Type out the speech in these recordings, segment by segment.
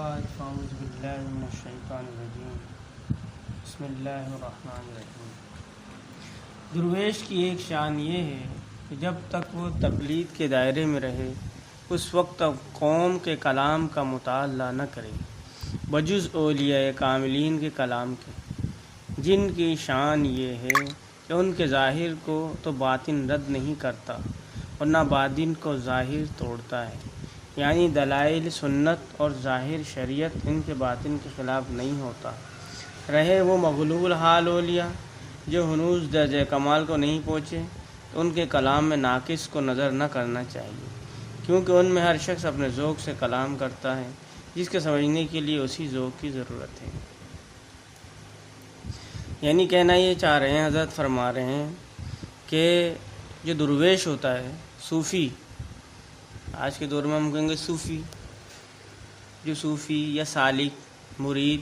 بعد فاعوذ باللہ من الشیطان الرجیم بسم اللہ الرحمن الرحیم۔ درویش کی ایک شان یہ ہے کہ جب تک وہ تقلید کے دائرے میں رہے اس وقت تک قوم کے کلام کا مطالعہ نہ کرے بجز اولیاء کاملین کے کلام کے، جن کی شان یہ ہے کہ ان کے ظاہر کو تو باطن رد نہیں کرتا اور نہ باطن کو ظاہر توڑتا ہے، یعنی دلائل سنت اور ظاہر شریعت ان کے باطن کے خلاف نہیں ہوتا۔ رہے وہ مغلوب الحال اولیاء جو ہنوز درجہ کمال کو نہیں پہنچے تو ان کے کلام میں ناقص کو نظر نہ کرنا چاہیے، کیونکہ ان میں ہر شخص اپنے ذوق سے کلام کرتا ہے جس کے سمجھنے کے لیے اسی ذوق کی ضرورت ہے۔ یعنی کہنا یہ چاہ رہے ہیں، حضرت فرما رہے ہیں کہ جو درویش ہوتا ہے، صوفی، آج کے دور میں ہم کہیں گے صوفی، جو صوفی یا سالک مرید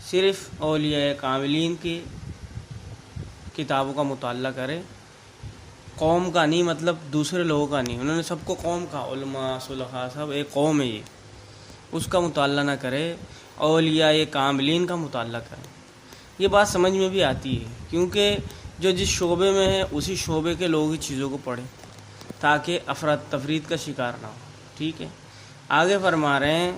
صرف اولیاء کاملین کی کتابوں کا مطالعہ کرے، قوم کا نہیں، مطلب دوسرے لوگوں کا نہیں، انہوں نے سب کو قوم کہا، علماء صلحاء سب ایک قوم ہے، یہ اس کا مطالعہ نہ کرے، اولیاء کاملین کا مطالعہ کرے۔ یہ بات سمجھ میں بھی آتی ہے کیونکہ جو جس شعبے میں ہے اسی شعبے کے لوگ ہی چیزوں کو پڑھیں تاکہ افراد تفرید کا شکار نہ ہو۔ ٹھیک ہے، آگے فرما رہے ہیں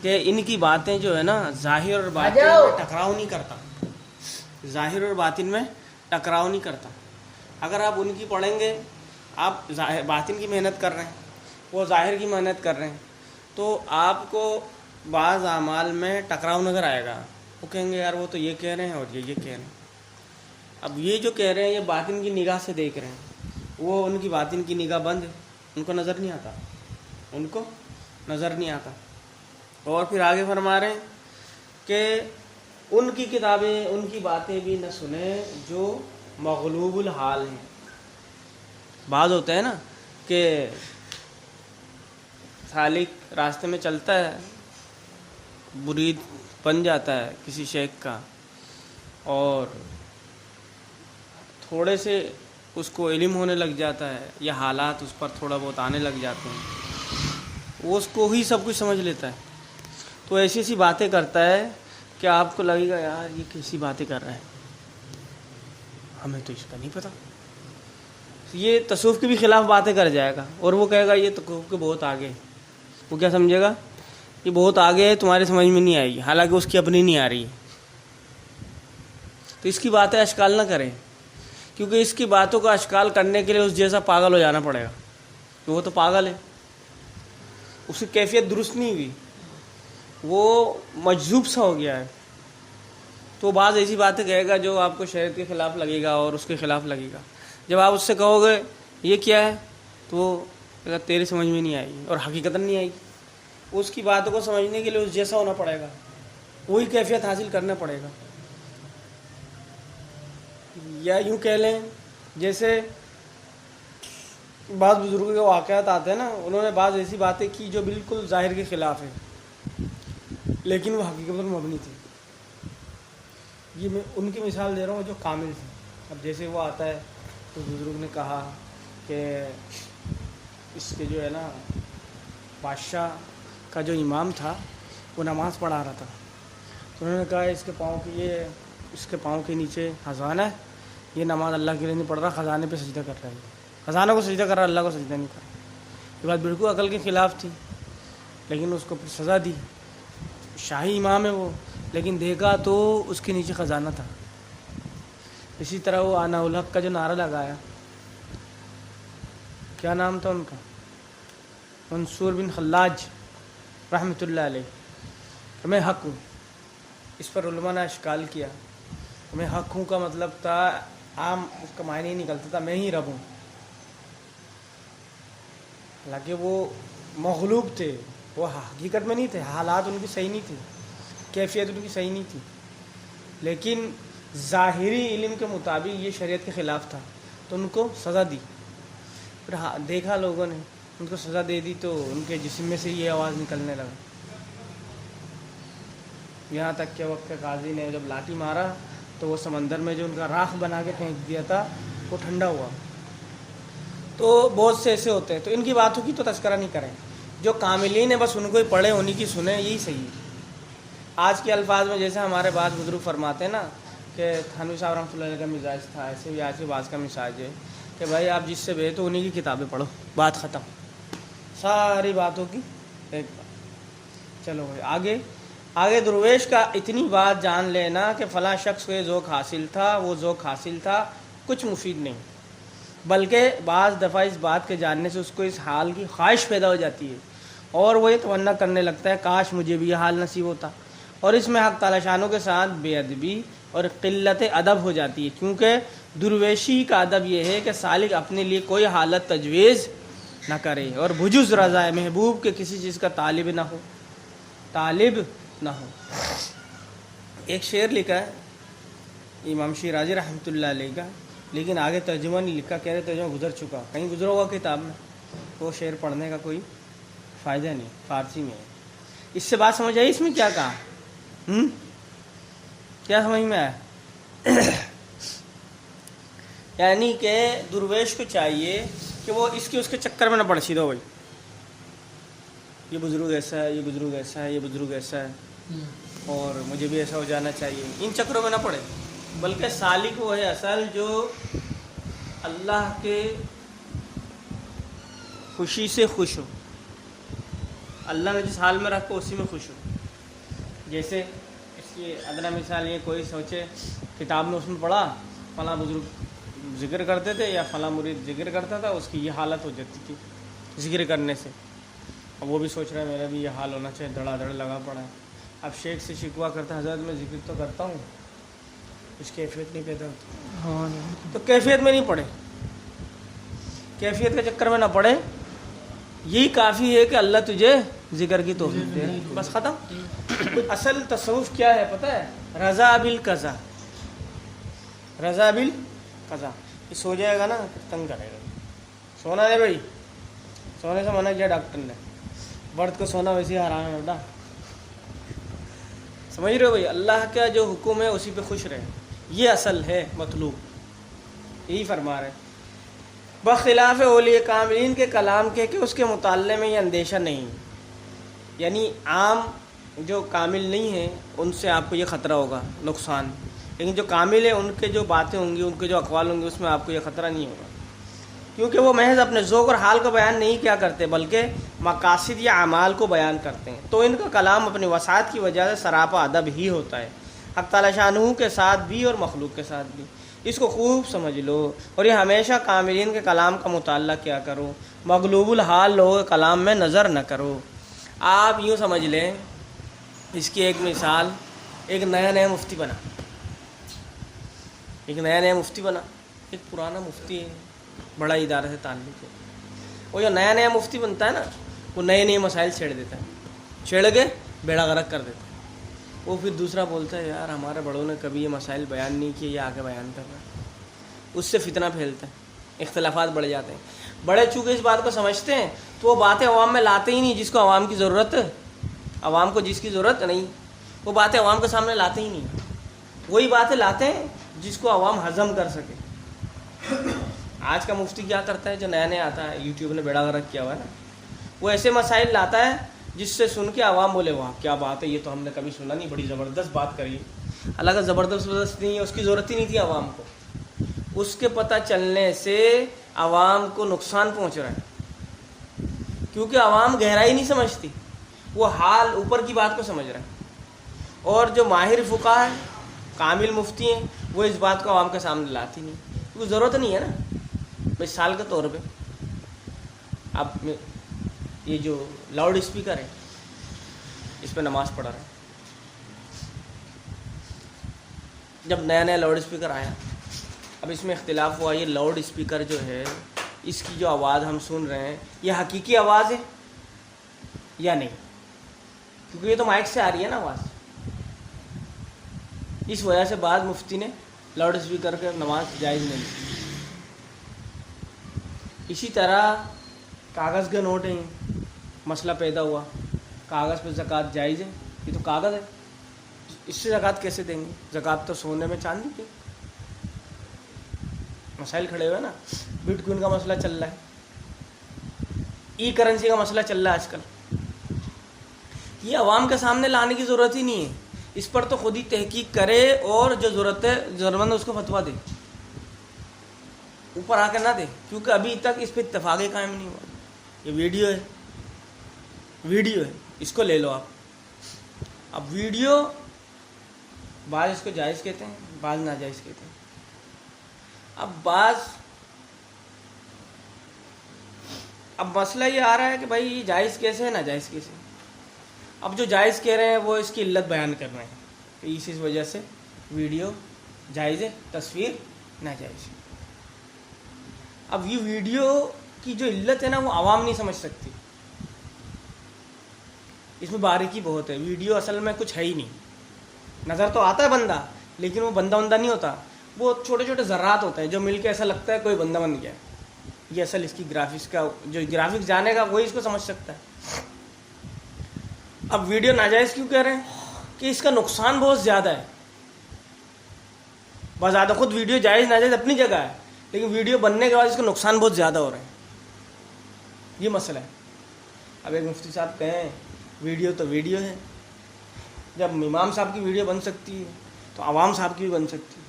کہ ان کی باتیں جو ہے نا ظاہر اور باطن میں ٹکراؤ نہیں کرتا، ظاہر اور باطن میں ٹکراؤ نہیں کرتا۔ اگر آپ ان کی پڑھیں گے، آپ باطن کی محنت کر رہے ہیں، وہ ظاہر کی محنت کر رہے ہیں، تو آپ کو بعض اعمال میں ٹکراؤ نظر آئے گا۔ وہ کہیں گے یار وہ تو یہ کہہ رہے ہیں اور یہ کہہ رہے ہیں، اب یہ جو کہہ رہے ہیں یہ باطن کی نگاہ سے دیکھ رہے ہیں، وہ ان کی باطن کی نگاہ بند ہے، ان کو نظر نہیں آتا، ان کو نظر نہیں آتا۔ اور پھر آگے فرما رہے ہیں کہ ان کی کتابیں، ان کی باتیں بھی نہ سنیں جو مغلوب الحال ہیں۔ بعض ہوتا ہے نا کہ سالک راستے میں چلتا ہے، مرید بن جاتا ہے کسی شیخ کا، اور تھوڑے سے اس کو علم ہونے لگ جاتا ہے یا حالات اس پر تھوڑا بہت آنے لگ جاتے ہیں، وہ اس کو ہی سب کچھ سمجھ لیتا ہے، تو ایسی ایسی باتیں کرتا ہے کہ آپ کو لگے گا یار یہ کیسی باتیں کر رہا ہے، ہمیں تو اس کا نہیں پتہ۔ یہ تصوف کے بھی خلاف باتیں کر جائے گا اور وہ کہے گا یہ تصوف کے بہت آگے، وہ کیا سمجھے گا یہ بہت آگے ہے، تمہارے سمجھ میں نہیں آئے گی، حالانکہ اس کی اپنی نہیں آ رہی ہے۔ تو اس کی باتیں اشکال نہ کریں، کیونکہ اس کی باتوں کا اشکال کرنے کے لیے اس جیسا پاگل ہو جانا پڑے گا، کہ وہ تو پاگل ہے، اس کی کیفیت درست نہیں ہوئی، وہ مجذوب سا ہو گیا ہے، تو بعض ایسی باتیں کہے گا جو آپ کو شریعت کے خلاف لگے گا اور اس کے خلاف لگے گا۔ جب آپ اس سے کہو گے یہ کیا ہے تو وہ کہے گا تیری سمجھ میں نہیں آئے گی، اور حقیقتاً نہیں آئے گی۔ اس کی باتوں کو سمجھنے کے لیے اس جیسا ہونا پڑے گا، وہی کیفیت حاصل کرنا پڑے گا۔ یا یوں کہہ لیں جیسے بعض بزرگوں کے واقعات آتے ہیں نا، انہوں نے بعض ایسی باتیں کی جو بالکل ظاہر کے خلاف ہے لیکن وہ حقیقت پر مبنی تھی۔ یہ میں ان کی مثال دے رہا ہوں جو کامل تھی۔ اب جیسے وہ آتا ہے تو بزرگ نے کہا کہ اس کے جو ہے نا بادشاہ کا جو امام تھا وہ نماز پڑھا رہا تھا، تو انہوں نے کہا اس کے پاؤں کے نیچے خزانہ ہے، یہ نماز اللہ کے لیے نہیں پڑھ رہا، خزانے پہ سجدہ کر رہا ہے، خزانہ کو سجدہ کر رہا ہے، اللہ کو سجدہ نہیں کر رہا۔ یہ بات بالکل عقل کے خلاف تھی، لیکن اس کو پھر سزا دی۔ شاہی امام ہے وہ، لیکن دیکھا تو اس کے نیچے خزانہ تھا۔ اسی طرح وہ انا الحق کا جو نعرہ لگایا، کیا نام تھا ان کا، منصور بن خلاج رحمۃ اللہ علیہ، کہ میں حق ہوں۔ اس پر علماء نے اشکال کیا، میں حق ہوں کا مطلب تھا عام، اس کا معنی ہی نکلتا تھا میں ہی رب ہوں، حالانکہ وہ مغلوب تھے، وہ حقیقت میں نہیں تھے، حالات ان کی صحیح نہیں تھی، کیفیت ان کی صحیح نہیں تھی، لیکن ظاہری علم کے مطابق یہ شریعت کے خلاف تھا تو ان کو سزا دی۔ پھر دیکھا لوگوں نے ان کو سزا دے دی تو ان کے جسم میں سے یہ آواز نکلنے لگا، یہاں تک کہ وقت قاضی نے جب لاٹھی مارا تو وہ سمندر میں جو ان کا راکھ بنا کے پھینک دیا تھا وہ ٹھنڈا ہوا۔ تو بہت سے ایسے ہوتے ہیں، تو ان کی باتوں کی تو تذکرہ نہیں کریں، جو کاملین ہیں بس ان کو ہی پڑھیں، انہی کی سنیں، یہی صحیح ہے۔ آج کے الفاظ میں جیسے ہمارے بعض بزرگ فرماتے ہیں نا کہ تھانوی صاحب رحمۃ اللہ علیہ کا مزاج تھا، ایسے بھی آج کے بعض کا مزاج ہے کہ بھائی آپ جس سے بے تو انہی کی کتابیں پڑھو، بات ختم، ساری باتوں کی ایک بات۔ چلو بھائی آگے درویش کا اتنی بات جان لینا کہ فلاں شخص کو یہ ذوق حاصل تھا، وہ ذوق حاصل تھا، کچھ مفید نہیں، بلکہ بعض دفعہ اس بات کے جاننے سے اس کو اس حال کی خواہش پیدا ہو جاتی ہے اور وہ یہ تمنا کرنے لگتا ہے کاش مجھے بھی یہ حال نصیب ہوتا، اور اس میں حق تعالی شانوں کے ساتھ بے ادبی اور قلت ادب ہو جاتی ہے، کیونکہ درویشی کا ادب یہ ہے کہ سالک اپنے لیے کوئی حالت تجویز نہ کرے اور بجز رضا محبوب کے کسی چیز کا طالب نہ ہو۔ ایک شعر لکھا ہے امام شیرازی رحمۃ اللہ علیہ کا، لیکن آگے ترجمہ نہیں لکھا، کہہ رہے ترجمہ گزر چکا، کہیں گزرا ہوا کتاب میں، وہ شعر پڑھنے کا کوئی فائدہ نہیں، فارسی میں ہے۔ اس سے بات سمجھ آئی؟ اس میں کیا کہا؟ کیا سمجھ میں آیا؟ یعنی کہ درویش کو چاہیے کہ وہ اس کے چکر میں نہ پڑ سیدھو بھائی، یہ بزرگ ایسا ہے، یہ بزرگ ایسا ہے، یہ بزرگ ایسا ہے اور مجھے بھی ایسا ہو جانا چاہیے، ان چکروں میں نہ پڑے، بلکہ سالک وہ ہے اصل جو اللہ کے خوشی سے خوش ہو، اللہ نے جس حال میں رکھو اسی میں خوش ہو۔ جیسے اس کی ادنا مثال یہ، کوئی سوچے کتاب میں اس میں پڑھا فلاں بزرگ ذکر کرتے تھے یا فلاں مرید ذکر کرتا تھا، اس کی یہ حالت ہو جاتی تھی ذکر کرنے سے، اب وہ بھی سوچ رہا ہے میرا بھی یہ حال ہونا چاہیے، دھڑا دھڑ لگا پڑا ہے۔ اب شیخ سے شکوہ کرتا ہے حضرت میں ذکر تو کرتا ہوں، کچھ کیفیت نہیں پیدا ہوتی، تو کیفیت میں نہیں پڑے، کیفیت کے چکر میں نہ پڑے، یہی کافی ہے کہ اللہ تجھے ذکر کی توفیق دے، بس ختم۔ اصل تصوف کیا ہے پتہ ہے؟ رضا بالقضا، رضا بالقضا۔ یہ سو جائے گا نا تنگ کرے گا، سونا ہے بھائی، سونے سے منع کیا ڈاکٹر نے، مرد کو سونا ویسے ہی حرام ہے بیٹا، سمجھ رہے ہو بھائی؟ اللہ کا جو حکم ہے اسی پہ خوش رہے، یہ اصل ہے مطلوب، یہی فرما رہے۔ بخلاف اولیاء کاملین کے کلام کے کہ اس کے مطالعے میں یہ اندیشہ نہیں، یعنی عام جو کامل نہیں ہیں ان سے آپ کو یہ خطرہ ہوگا نقصان، لیکن جو کامل ہیں ان کے جو باتیں ہوں گی، ان کے جو اقوال ہوں گے، اس میں آپ کو یہ خطرہ نہیں ہوگا، کیونکہ وہ محض اپنے ذوق اور حال کو بیان نہیں کیا کرتے بلکہ مقاصد یا اعمال کو بیان کرتے ہیں، تو ان کا کلام اپنی وسعت کی وجہ سے سراپا ادب ہی ہوتا ہے، حق تعالی شانہ کے ساتھ بھی اور مخلوق کے ساتھ بھی۔ اس کو خوب سمجھ لو اور یہ ہمیشہ کاملین کے کلام کا مطالعہ کیا کرو، مغلوب الحال لوگوں کے کلام میں نظر نہ کرو۔ آپ یوں سمجھ لیں، اس کی ایک مثال، ایک نیا مفتی بنا، ایک پرانا مفتی ہے، بڑا ادارے سے تعلق ہے، وہ جو نیا مفتی بنتا ہے نا، وہ نئے مسائل چھیڑ دیتا ہے، چھیڑ کے بیڑا غرق کر دیتا ہے، وہ پھر دوسرا بولتا ہے یار ہمارے بڑوں نے کبھی یہ مسائل بیان نہیں کیے، یہ آگے بیان کر رہا ہے، اس سے فتنہ پھیلتا ہے، اختلافات بڑھ جاتے ہیں۔ بڑے چونکہ اس بات کو سمجھتے ہیں تو وہ باتیں عوام میں لاتے ہی نہیں جس کو عوام کی ضرورت، عوام کو جس کی ضرورت نہیں، وہ باتیں عوام کے سامنے لاتے ہی نہیں، وہی باتیں لاتے ہیں جس کو عوام ہضم کر سکے۔ آج کا مفتی کیا کرتا ہے جو نیا آتا ہے، یوٹیوب نے بیڑا غرق کیا ہوا ہے نا، وہ ایسے مسائل لاتا ہے جس سے سن کے عوام بولے واہ کیا بات ہے، یہ تو ہم نے کبھی سنا نہیں، بڑی زبردست بات کری۔ حالانکہ زبردست نہیں ہے، اس کی ضرورت ہی نہیں تھی عوام کو، اس کے پتہ چلنے سے عوام کو نقصان پہنچ رہا ہے، کیونکہ عوام گہرائی نہیں سمجھتی، وہ حال اوپر کی بات کو سمجھ رہا ہے، اور جو ماہر فقہ ہیں، کامل مفتی ہیں، وہ اس بات کو عوام کے سامنے لاتی نہیں، کیونکہ ضرورت نہیں ہے نا۔ مثال کے طور پہ اب یہ جو لاؤڈ اسپیکر ہے اس پہ نماز پڑھا رہا ہے، جب نیا لاؤڈ اسپیکر آیا، اب اس میں اختلاف ہوا یہ لاؤڈ اسپیکر جو ہے اس کی جو آواز ہم سن رہے ہیں یہ حقیقی آواز ہے یا نہیں، کیونکہ یہ تو مائک سے آ رہی ہے نا آواز، اس وجہ سے بعض مفتی نے لاؤڈ اسپیکر کے نماز جائز نہیں لی۔ اسی طرح کاغذ کے نوٹ ہیں، مسئلہ پیدا ہوا کاغذ پہ زکوٰۃ جائز ہے، یہ تو کاغذ ہے، اس سے زکوٰۃ کیسے دیں گے؟ زکوٰۃ تو سونے میں چاندی کی، مسائل کھڑے ہوئے نا، بٹ کوائن کا مسئلہ چل رہا ہے، ای کرنسی کا مسئلہ چل رہا ہے آج کل، یہ عوام کے سامنے لانے کی ضرورت ہی نہیں ہے، اس پر تو خود ہی تحقیق کرے اور جو ضرورت مند اس کو فتویٰ دے، اوپر آ کے نہ دے، کیونکہ ابھی تک اس پہ اتفاق قائم نہیں ہوا۔ یہ ویڈیو ہے، اس کو لے لو آپ۔ اب ویڈیو بعض اس کو جائز کہتے ہیں، بعض ناجائز کہتے ہیں۔ اب مسئلہ یہ آ رہا ہے کہ بھائی یہ جائز کیسے ہے، ناجائز کیسے ہے؟ اب جو جائز کہہ رہے ہیں وہ اس کی علت بیان کر رہے ہیں کہ اس وجہ سے ویڈیو جائز ہے، تصویر ناجائز ہے۔ اب یہ ویڈیو کی جو علت ہے نا وہ عوام نہیں سمجھ سکتی، اس میں باریکی بہت ہے۔ ویڈیو اصل میں کچھ ہے ہی نہیں، نظر تو آتا ہے بندہ، لیکن وہ بندہ نہیں ہوتا، وہ چھوٹے چھوٹے ذرات ہوتے ہیں جو مل کے ایسا لگتا ہے کوئی بندہ بن گیا ہے۔ یہ اصل اس کی گرافکس کا، جو گرافکس جانے گا وہی اس کو سمجھ سکتا ہے۔ اب ویڈیو ناجائز کیوں کہہ رہے ہیں کہ اس کا نقصان بہت زیادہ ہے۔ بازادہ خود ویڈیو جائز ناجائز اپنی جگہ ہے، لیکن ویڈیو بننے کے بعد اس کا نقصان بہت زیادہ ہو رہے ہیں، یہ مسئلہ ہے۔ اب ایک مفتی صاحب کہیں ویڈیو تو ویڈیو ہے، جب امام صاحب کی ویڈیو بن سکتی ہے تو عوام صاحب کی بھی بن سکتی ہے۔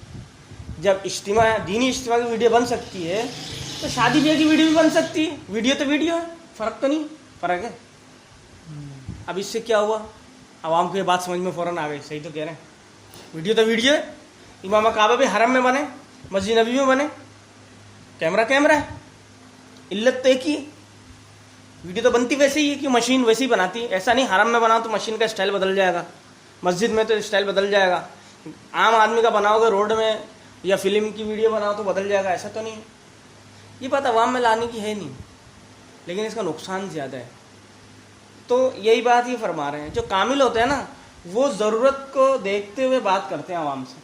جب دینی اجتماع کی ویڈیو بن سکتی ہے تو شادی بیاہ کی ویڈیو بھی بن سکتی ہے۔ ویڈیو تو ویڈیو ہے، فرق تو نہیں، فرق ہے۔ اب اس سے کیا ہوا، عوام کو یہ بات سمجھ میں فوراً آ گئی، صحیح تو کہہ رہے ہیں، ویڈیو تو ویڈیو ہے۔ امام کعبہ بھی حرم میں بنے، مسجد نبی میں بنے، کیمرہ ہے، علت تو ایک ہی ہے۔ ویڈیو تو بنتی ویسے ہی ہے کہ مشین ویسے ہی بناتی ہے، ایسا نہیں حرم میں بناؤ تو مشین کا اسٹائل بدل جائے گا، مسجد میں تو اسٹائل بدل جائے گا، عام آدمی کا بناؤ گے روڈ میں یا فلم کی ویڈیو بناؤ تو بدل جائے گا، ایسا تو نہیں ہے۔ یہ بات عوام میں لانے کی ہے نہیں، لیکن اس کا نقصان زیادہ ہے۔ تو یہی بات یہ فرما رہے ہیں، جو کامل ہوتے ہیں نا وہ ضرورت کو دیکھتے ہوئے بات کرتے ہیں عوام سے،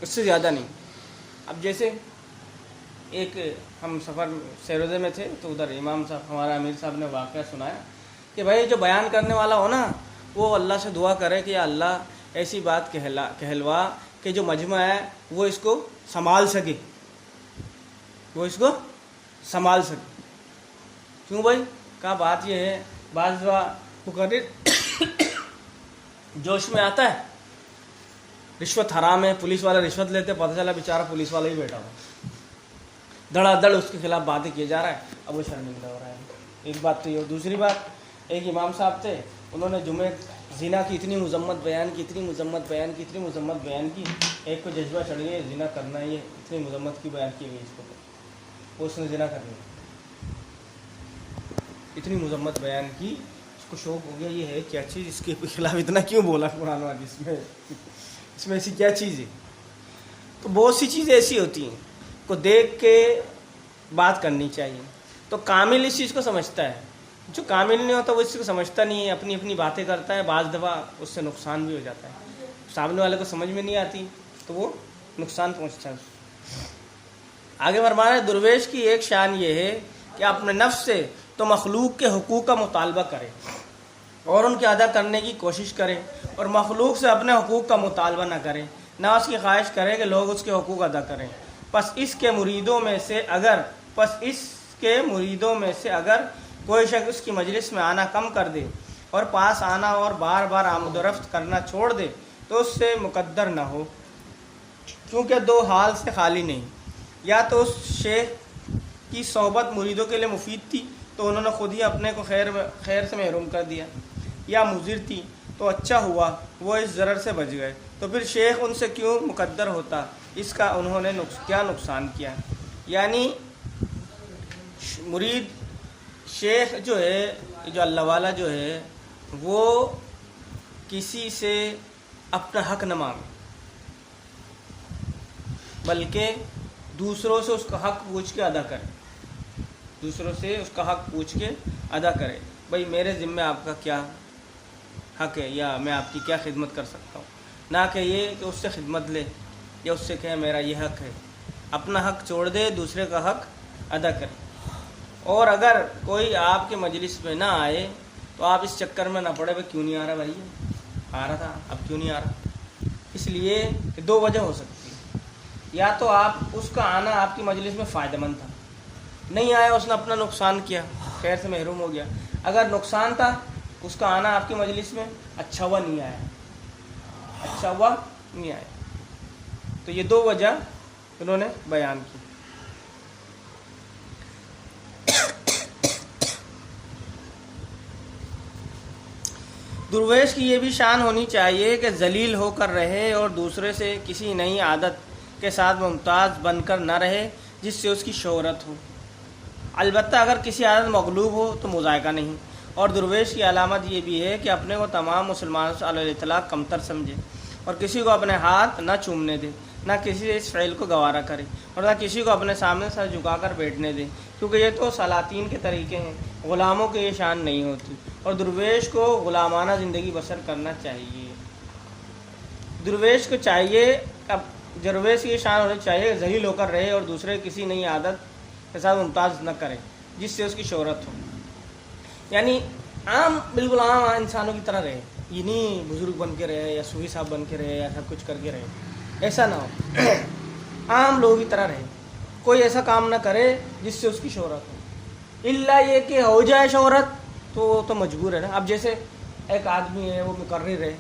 اس سے زیادہ نہیں۔ اب جیسے ایک ہم سفر سیروزے میں تھے تو ادھر امام صاحب ہمارا امیر صاحب نے واقعہ سنایا کہ بھائی جو بیان کرنے والا ہو نا وہ اللہ سے دعا کرے کہ یا اللہ ایسی بات کہلوا کہ جو مجمع ہے وہ اس کو سنبھال سکے، کیوں بھائی؟ کہا بات یہ ہے، بعض مقرر جوش میں آتا ہے رشوت حرام ہے، پولیس والا رشوت لیتے، پتہ چلا بیچارہ پولیس والا ہی بیٹھا ہوا، دھڑا دھڑ اس کے خلاف باتیں کیے جا رہا ہے، اب وہ شرمندہ ہو رہا ہے۔ ایک بات تو یہ، دوسری بات ایک امام صاحب تھے، انہوں نے جمعے زنا کی اتنی مذمت بیان کی، ایک کو جذبہ چڑھ گیا زنا کرنا، یہ اتنی مذمت کی بیان کی گئی اس کو، اس نے زنا کرنا، اتنی مذمت بیان کی، اس کو شوق ہو گیا یہ ہے کیا چیز، اس کے خلاف اتنا کیوں بولا قرآن والی، اس میں ایسی کیا چیز ہے؟ تو بہت سی چیزیں ایسی ہوتی ہیں کو دیکھ کے بات کرنی چاہیے۔ تو کامل اس چیز کو سمجھتا ہے، جو کامل نہیں ہوتا وہ اس کو سمجھتا نہیں ہے، اپنی اپنی باتیں کرتا ہے، بعض دفعہ اس سے نقصان بھی ہو جاتا ہے، سامنے والے کو سمجھ میں نہیں آتی تو وہ نقصان پہنچتا ہے۔ آگے فرمانا ہے درویش کی ایک شان یہ ہے کہ اپنے نفس سے تو مخلوق کے حقوق کا مطالبہ کرے اور ان کے ادا کرنے کی کوشش کرے، اور مخلوق سے اپنے حقوق کا مطالبہ نہ کرے، نہ اس کی خواہش کرے کہ لوگ اس کے حقوق ادا کریں۔ پس اس کے مریدوں میں سے اگر کوئی شخص اس کی مجلس میں آنا کم کر دے اور پاس آنا اور بار بار آمد و رفت کرنا چھوڑ دے تو اس سے مقدر نہ ہو، کیونکہ دو حال سے خالی نہیں، یا تو اس شیخ کی صحبت مریدوں کے لیے مفید تھی تو انہوں نے خود ہی اپنے کو خیر سے محروم کر دیا، یا مضر تھی تو اچھا ہوا وہ اس ضرر سے بچ گئے، تو پھر شیخ ان سے کیوں مقدر ہوتا، اس کا انہوں نے کیا نقصان کیا۔ یعنی مرید شیخ جو ہے، جو اللہ والا جو ہے، وہ کسی سے اپنا حق نہ مانگے بلکہ دوسروں سے اس کا حق پوچھ کے ادا کرے، بھائی میرے ذمہ آپ کا کیا حق ہے یا میں آپ کی کیا خدمت کر سکتا ہوں، نہ کہ یہ کہ اس سے خدمت لے یا اس سے کہے میرا یہ حق ہے، اپنا حق چھوڑ دے، دوسرے کا حق ادا کرے۔ اور اگر کوئی آپ کے مجلس میں نہ آئے تو آپ اس چکر میں نہ پڑے بھائی کیوں نہیں آ رہا، بھائی آ رہا تھا اب کیوں نہیں آ رہا، اس لیے کہ دو وجہ ہو سکتی ہے، یا تو آپ اس کا آنا آپ کی مجلس میں فائدہ مند تھا، نہیں آیا اس نے اپنا نقصان کیا، خیر سے محروم ہو گیا، اگر نقصان تھا اس کا آنا آپ کی مجلس میں اچھا ہوا نہیں آیا، اچھا ہوا نہیں آیا. تو یہ دو وجہ انہوں نے بیان کی. درویش کی یہ بھی شان ہونی چاہیے کہ ذلیل ہو کر رہے اور دوسرے سے کسی نئی عادت کے ساتھ ممتاز بن کر نہ رہے جس سے اس کی شہرت ہو. البتہ اگر کسی عادت مغلوب ہو تو مذائقہ نہیں. اور درویش کی علامت یہ بھی ہے کہ اپنے کو تمام مسلمانوں سے علی الاطلاق کمتر سمجھے اور کسی کو اپنے ہاتھ نہ چومنے دے، نہ کسی سے اس فعل کو گوارا کرے اور نہ کسی کو اپنے سامنے سر جھکا کر بیٹھنے دے، کیونکہ یہ تو سلاطین کے طریقے ہیں، غلاموں کی یہ شان نہیں ہوتی. اور درویش کو غلامانہ زندگی بسر کرنا چاہیے. درویش کو چاہیے، درویش کی یہ شان ہونی چاہیے کہ ذلیل ہو کر رہے اور دوسرے کسی نئی عادت کے ساتھ ممتاز نہ کرے جس سے اس کی شہرت ہو. یعنی عام، بالکل عام انسانوں کی طرح رہے، یہ نہیں بزرگ بن کے رہے یا صوفی صاحب بن کے رہے یا سب کچھ کر کے رہے، ایسا نہ ہو. عام لوگوں کی طرح رہے، کوئی ایسا کام نہ کرے جس سے اس کی شہرت ہو. الا یہ کہ ہو جائے شہرت تو مجبور ہے نا. اب جیسے ایک آدمی ہے، وہ مقرر ہے،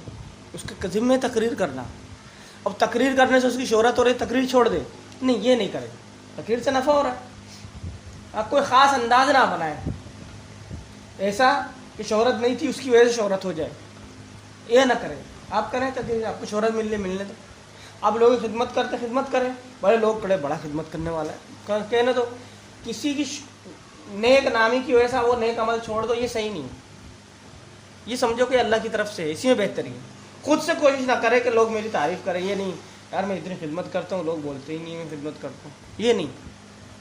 اس کے ذمہ تقریر کرنا. اب تقریر کرنے سے اس کی شہرت ہو رہی، تقریر چھوڑ دے؟ نہیں، یہ نہیں کرے. تقریر سے نفع ہو رہا ہے. آپ کوئی خاص انداز نہ بنائے ایسا کہ شہرت نہیں تھی اس کی وجہ سے شہرت ہو جائے، یہ نہ کرے. آپ کریں تقریر، آپ کو شہرت ملنے دو. آپ لوگوں کی خدمت کرتے، خدمت کریں. بڑے لوگ بڑا خدمت کرنے والا ہے، کہنے دو. کسی کی نیک نامی کی وجہ سے وہ نیک عمل چھوڑ دو، یہ صحیح نہیں. یہ سمجھو کہ اللہ کی طرف سے ہے، اسی میں بہتری ہے. خود سے کوشش نہ کرے کہ لوگ میری تعریف کریں. یہ نہیں یار میں اتنی خدمت کرتا ہوں، لوگ بولتے ہی نہیں میں خدمت کرتا ہوں، یہ نہیں.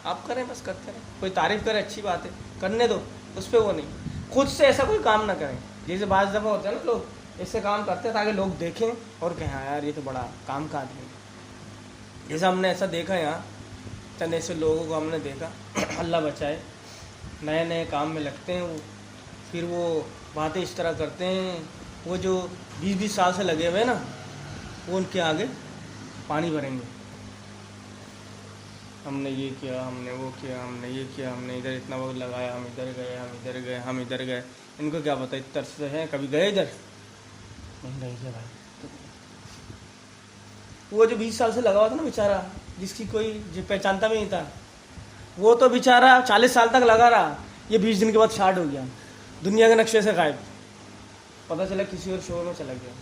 آپ کریں، بس کرتے رہیں. کوئی تعریف کرے اچھی بات ہے، کرنے دو، اس پہ وہ نہیں. خود سے ایسا کوئی کام نہ کریں. جیسے بعض دفعہ ہوتا ہے نا، لوگ ایسے کام کرتے ہیں تاکہ لوگ دیکھیں اور کہیں ہاں یار یہ تو بڑا کام کا آدمی ہے. جیسے ہم نے ایسا دیکھا یہاں، چند ایسے لوگوں کو ہم نے دیکھا، اللہ بچائے، نئے نئے کام میں لگتے ہیں. پھر وہ باتیں اس طرح کرتے ہیں، وہ جو 20 سال سے لگے ہوئے نا، وہ ان کے آگے پانی بھریں گے. ہم نے یہ کیا، ہم نے وہ کیا، ہم نے یہ کیا، ہم نے ادھر اتنا وقت لگایا، ہم ادھر گئے، ہم ادھر گئے، ہم ادھر گئے. ان کو کیا پتہ اتر سے ہے، کبھی گئے ادھر نہیں گئے کیا بھائی. وہ جو 20 سال سے لگا ہوا تھا نا بیچارہ، جس کی کوئی پہچانتا بھی نہیں تھا، وہ تو بیچارہ 40 سال تک لگا رہا. یہ 20 دن کے بعد شارٹ ہو گیا، دنیا کے نقشے سے غائب. پتہ چلا کسی اور شعبے میں چلا گیا،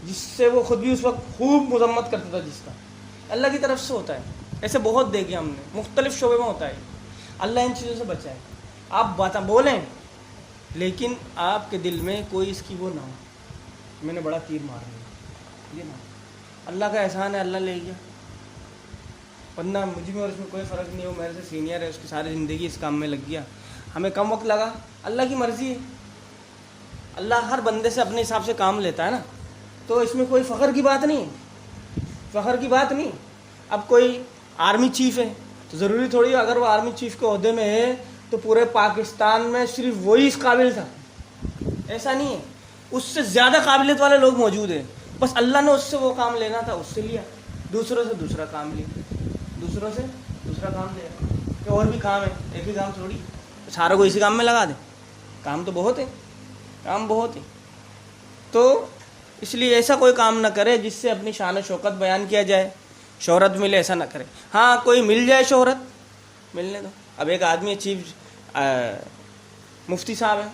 جس سے وہ خود بھی اس وقت خوب مذمت کرتا تھا. جس کا اللہ کی طرف سے ہوتا ہے. ایسے بہت دیکھے ہم نے، مختلف شعبے میں ہوتا ہے. اللہ ان چیزوں سے بچائے. آپ باتیں بولیں لیکن آپ کے دل میں کوئی اس کی وہ نہ ہو، میں نے بڑا تیر مار لیا، یہ نہ. اللہ کا احسان ہے، اللہ لے گیا، ورنہ مجھ میں اور اس میں کوئی فرق نہیں. وہ میرے سے سینئر ہے، اس کی ساری زندگی اس کام میں لگ گیا، ہمیں کم وقت لگا. اللہ کی مرضی ہے. اللہ ہر بندے سے اپنے حساب سے کام لیتا ہے نا، تو اس میں کوئی فخر کی بات نہیں، فخر کی بات نہیں. اب کوئی آرمی چیف ہے تو ضروری تھوڑی اگر وہ آرمی چیف کے عہدے میں ہے تو پورے پاکستان میں صرف وہی اس قابل تھا، ایسا نہیں ہے. اس سے زیادہ قابلیت والے لوگ موجود ہیں، بس اللہ نے اس سے وہ کام لینا تھا، اس سے لیا. دوسروں سے دوسرا کام لیا، دوسروں سے دوسرا کام لیا. کہ اور بھی کام ہے، ایک ہی کام تھوڑی سارا کو اسی کام میں لگا دیں. کام تو بہت ہے، کام بہت ہے. تو اس لیے ایسا کوئی کام نہ کرے جس سے اپنی شان و شوکت بیان کیا جائے، شہرت ملے، ایسا نہ کرے. ہاں کوئی مل جائے شہرت، ملنے دو. اب ایک آدمی چیف مفتی صاحب ہیں،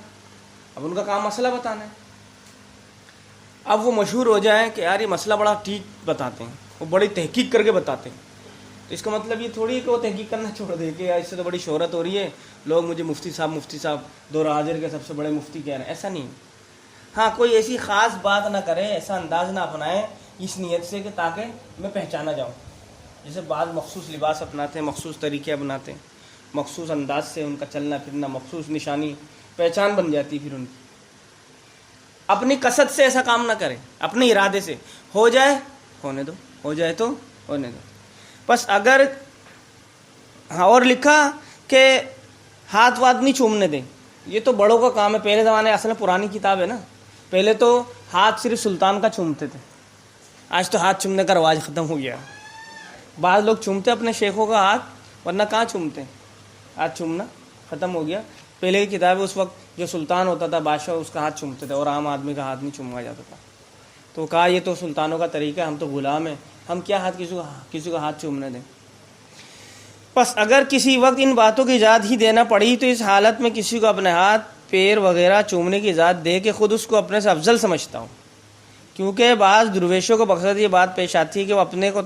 اب ان کا کام مسئلہ بتانا ہے. اب وہ مشہور ہو جائیں کہ یار یہ مسئلہ بڑا ٹھیک بتاتے ہیں، وہ بڑی تحقیق کر کے بتاتے ہیں، تو اس کا مطلب یہ تھوڑی ہے کہ وہ تحقیق کرنا چھوڑ دے کہ اس سے تو بڑی شہرت ہو رہی ہے، لوگ مجھے مفتی صاحب دور حاضر کے سب سے بڑے مفتی کہہ رہے ہیں. ایسا نہیں. ہاں کوئی ایسی خاص بات نہ کرے، ایسا انداز نہ اپنائے اس نیت سے کہ تاکہ میں پہچانا جاؤں. جیسے بعض مخصوص لباس اپناتے ہیں، مخصوص طریقے اپناتے ہیں، مخصوص انداز سے ان کا چلنا پھرنا، مخصوص نشانی، پہچان بن جاتی پھر ان کی. اپنی قصد سے ایسا کام نہ کرے، اپنے ارادے سے. ہو جائے ہونے دو، ہو جائے تو ہونے دو. بس اگر ہاں اور لکھا کہ ہاتھ وات نہیں چومنے دیں، یہ تو بڑوں کا کام ہے. پہلے زمانے اصل میں پرانی کتاب ہے نا، پہلے تو ہاتھ صرف سلطان کا چومتے تھے. آج تو ہاتھ چومنے کا رواج ختم ہو گیا. بعض لوگ چومتے اپنے شیخوں کا ہاتھ، ورنہ کہاں چومتے. ہاتھ چومنا ختم ہو گیا. پہلے کی کتابیں اس وقت جو سلطان ہوتا تھا بادشاہ اس کا ہاتھ چومتے تھے اور عام آدمی کا ہاتھ نہیں چوما جاتا تھا. تو کہا یہ تو سلطانوں کا طریقہ ہے, ہم تو غلام ہیں, ہم کیا ہاتھ کسی کا ہاتھ چومنے دیں. بس اگر کسی وقت ان باتوں کی اجازت ہی دینا پڑی تو اس حالت میں کسی کو اپنے ہاتھ پیر وغیرہ چومنے کی اجازت دے کے خود اس کو اپنے سے افضل سمجھتا ہوں, کیونکہ بعض درویشوں کو بخشت یہ بات پیش آتی ہے کہ وہ اپنے کو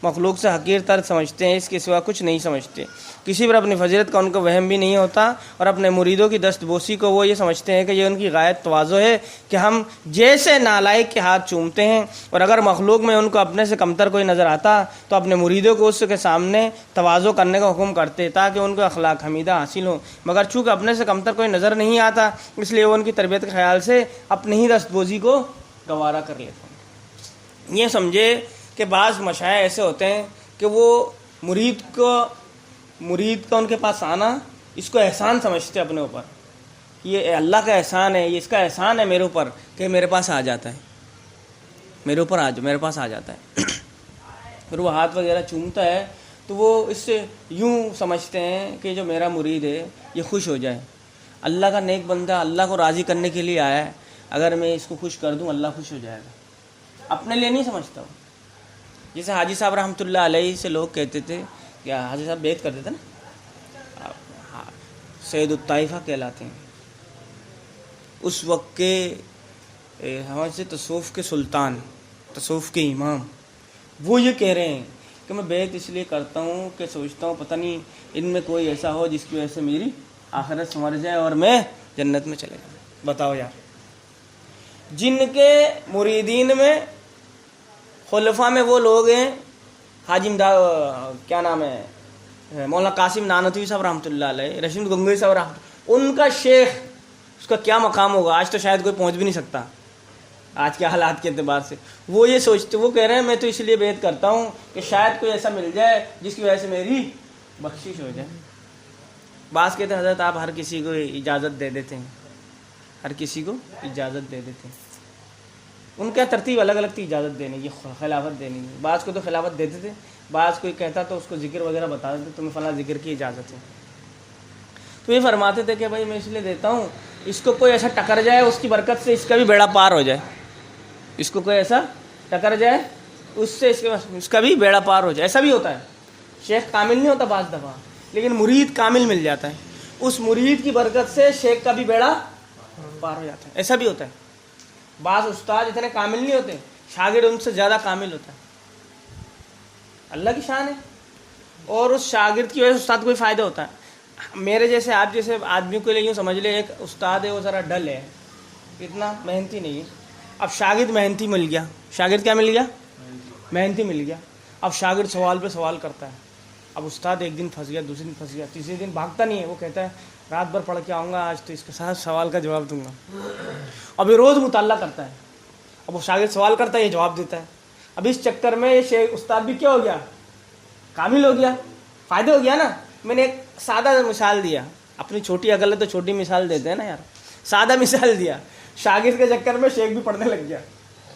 مخلوق سے حقیر تر سمجھتے ہیں, اس کے سوا کچھ نہیں سمجھتے. کسی پر اپنی فضیلت کا ان کو وہم بھی نہیں ہوتا, اور اپنے مریدوں کی دست بوسی کو وہ یہ سمجھتے ہیں کہ یہ ان کی غایت تواضع ہے کہ ہم جیسے نالائق کے ہاتھ چومتے ہیں, اور اگر مخلوق میں ان کو اپنے سے کمتر کوئی نظر آتا تو اپنے مریدوں کو اس کے سامنے تواضع کرنے کا حکم کرتے تاکہ ان کو اخلاق حمیدہ حاصل ہو. مگر چونکہ اپنے سے کمتر کوئی نظر نہیں آتا اس لیے وہ ان کی تربیت کے خیال سے اپنی ہی دست بوسی کو گوارا کر لیتا ہوں. یہ سمجھے کہ بعض مشائخ ایسے ہوتے ہیں کہ وہ مرید کا ان کے پاس آنا اس کو احسان سمجھتے اپنے اوپر, یہ اللہ کا احسان ہے, یہ اس کا احسان ہے میرے اوپر کہ میرے پاس آ جاتا ہے, میرے پاس آ جاتا ہے. پھر وہ ہاتھ وغیرہ چومتا ہے تو وہ اس سے یوں سمجھتے ہیں کہ جو میرا مرید ہے یہ خوش ہو جائے, اللہ کا نیک بندہ اللہ کو راضی کرنے کے لیے آیا ہے, اگر میں اس کو خوش کر دوں اللہ خوش ہو جائے گا. اپنے لیے نہیں سمجھتا ہوں. جیسے حاجی صاحب رحمۃ اللہ علیہ سے لوگ کہتے تھے, کیا حاجی صاحب بیعت کرتے تھے نا, سید الطائفہ کہلاتے ہیں. اس وقت کے ہمارے سے تصوف کے سلطان, تصوف کے امام, وہ یہ کہہ رہے ہیں کہ میں بیعت اس لیے کرتا ہوں کہ سوچتا ہوں پتہ نہیں ان میں کوئی ایسا ہو جس کی وجہ سے میری آخرت سنور جائے اور میں جنت میں چلے جاؤں. بتاؤ یار, جن کے مریدین میں خلفاء میں وہ لوگ ہیں, حاجی کیا نام ہے, مولانا قاسم نانوتوی صاحب رحمۃ اللہ علیہ, رشید گنگوئی صاحب رحمۃ, ان کا شیخ, اس کا کیا مقام ہوگا, آج تو شاید کوئی پہنچ بھی نہیں سکتا آج کے حالات کے اعتبار سے. وہ یہ سوچتے, وہ کہہ رہے ہیں میں تو اس لیے بیعت کرتا ہوں کہ شاید کوئی ایسا مل جائے جس کی وجہ سے میری بخشش ہو جائے. بعض کہتے ہیں حضرت آپ ہر کسی کو اجازت دے دیتے ہیں, ہر کسی کو اجازت دے دیتے ہیں. ان کا ترتیب الگ الگ تھی اجازت دینے کی, خلافت دینی ہے. بعض کو تو خلافت دیتے تھے, بعض کوئی کہتا تو اس کو ذکر وغیرہ بتا دیتے تمہیں فلاں ذکر کی اجازت ہے. تو یہ فرماتے تھے کہ بھائی میں اس لیے دیتا ہوں اس کو کوئی ایسا ٹکر جائے اس کی برکت سے اس کا بھی بیڑا پار ہو جائے, اس کو کوئی ایسا ٹکر جائے اس سے اس کا بھی بیڑا پار ہو جائے. ایسا بھی ہوتا ہے, شیخ کامل نہیں ہوتا بعض دفعہ, لیکن مرید کامل مل جاتا ہے, اس مرید کی برکت سے شیخ کا بھی بیڑا پار ہو جاتا ہے. ایسا بھی ہوتا ہے. بعض استاد اتنے کامل نہیں ہوتے, شاگرد ان سے زیادہ کامل ہوتا ہے. اللہ کی شان ہے, اور اس شاگرد کی وجہ سے استاد کو بھی فائدہ ہوتا ہے. میرے جیسے آپ جیسے آدمی کو لیے یوں سمجھ لے, ایک استاد ہے وہ ذرا ڈل ہے, اتنا محنتی نہیں ہے. اب شاگرد محنتی مل گیا, شاگرد کیا مل گیا, محنتی مل گیا. اب شاگرد سوال پہ سوال کرتا ہے. اب استاد ایک دن پھنس گیا, دوسرے دن پھنس گیا, تیسرے دن بھاگتا نہیں ہے, وہ کہتا ہے رات بھر پڑھ کے آؤں گا, آج تو اس کے ساتھ سوال کا جواب دوں گا. اب یہ روز مطالعہ کرتا ہے, اب وہ شاگرد سوال کرتا ہے, یہ جواب دیتا ہے. اب اس چکر میں یہ استاد بھی کیا ہو گیا, کامل ہو گیا, فائدہ ہو گیا نا. میں نے ایک سادہ مثال دیا, اپنی چھوٹی عقل ہے تو چھوٹی مثال دیتے ہیں نا یار, سادہ مثال دیا. شاگرد کے چکر میں شیخ بھی پڑھنے لگ گیا,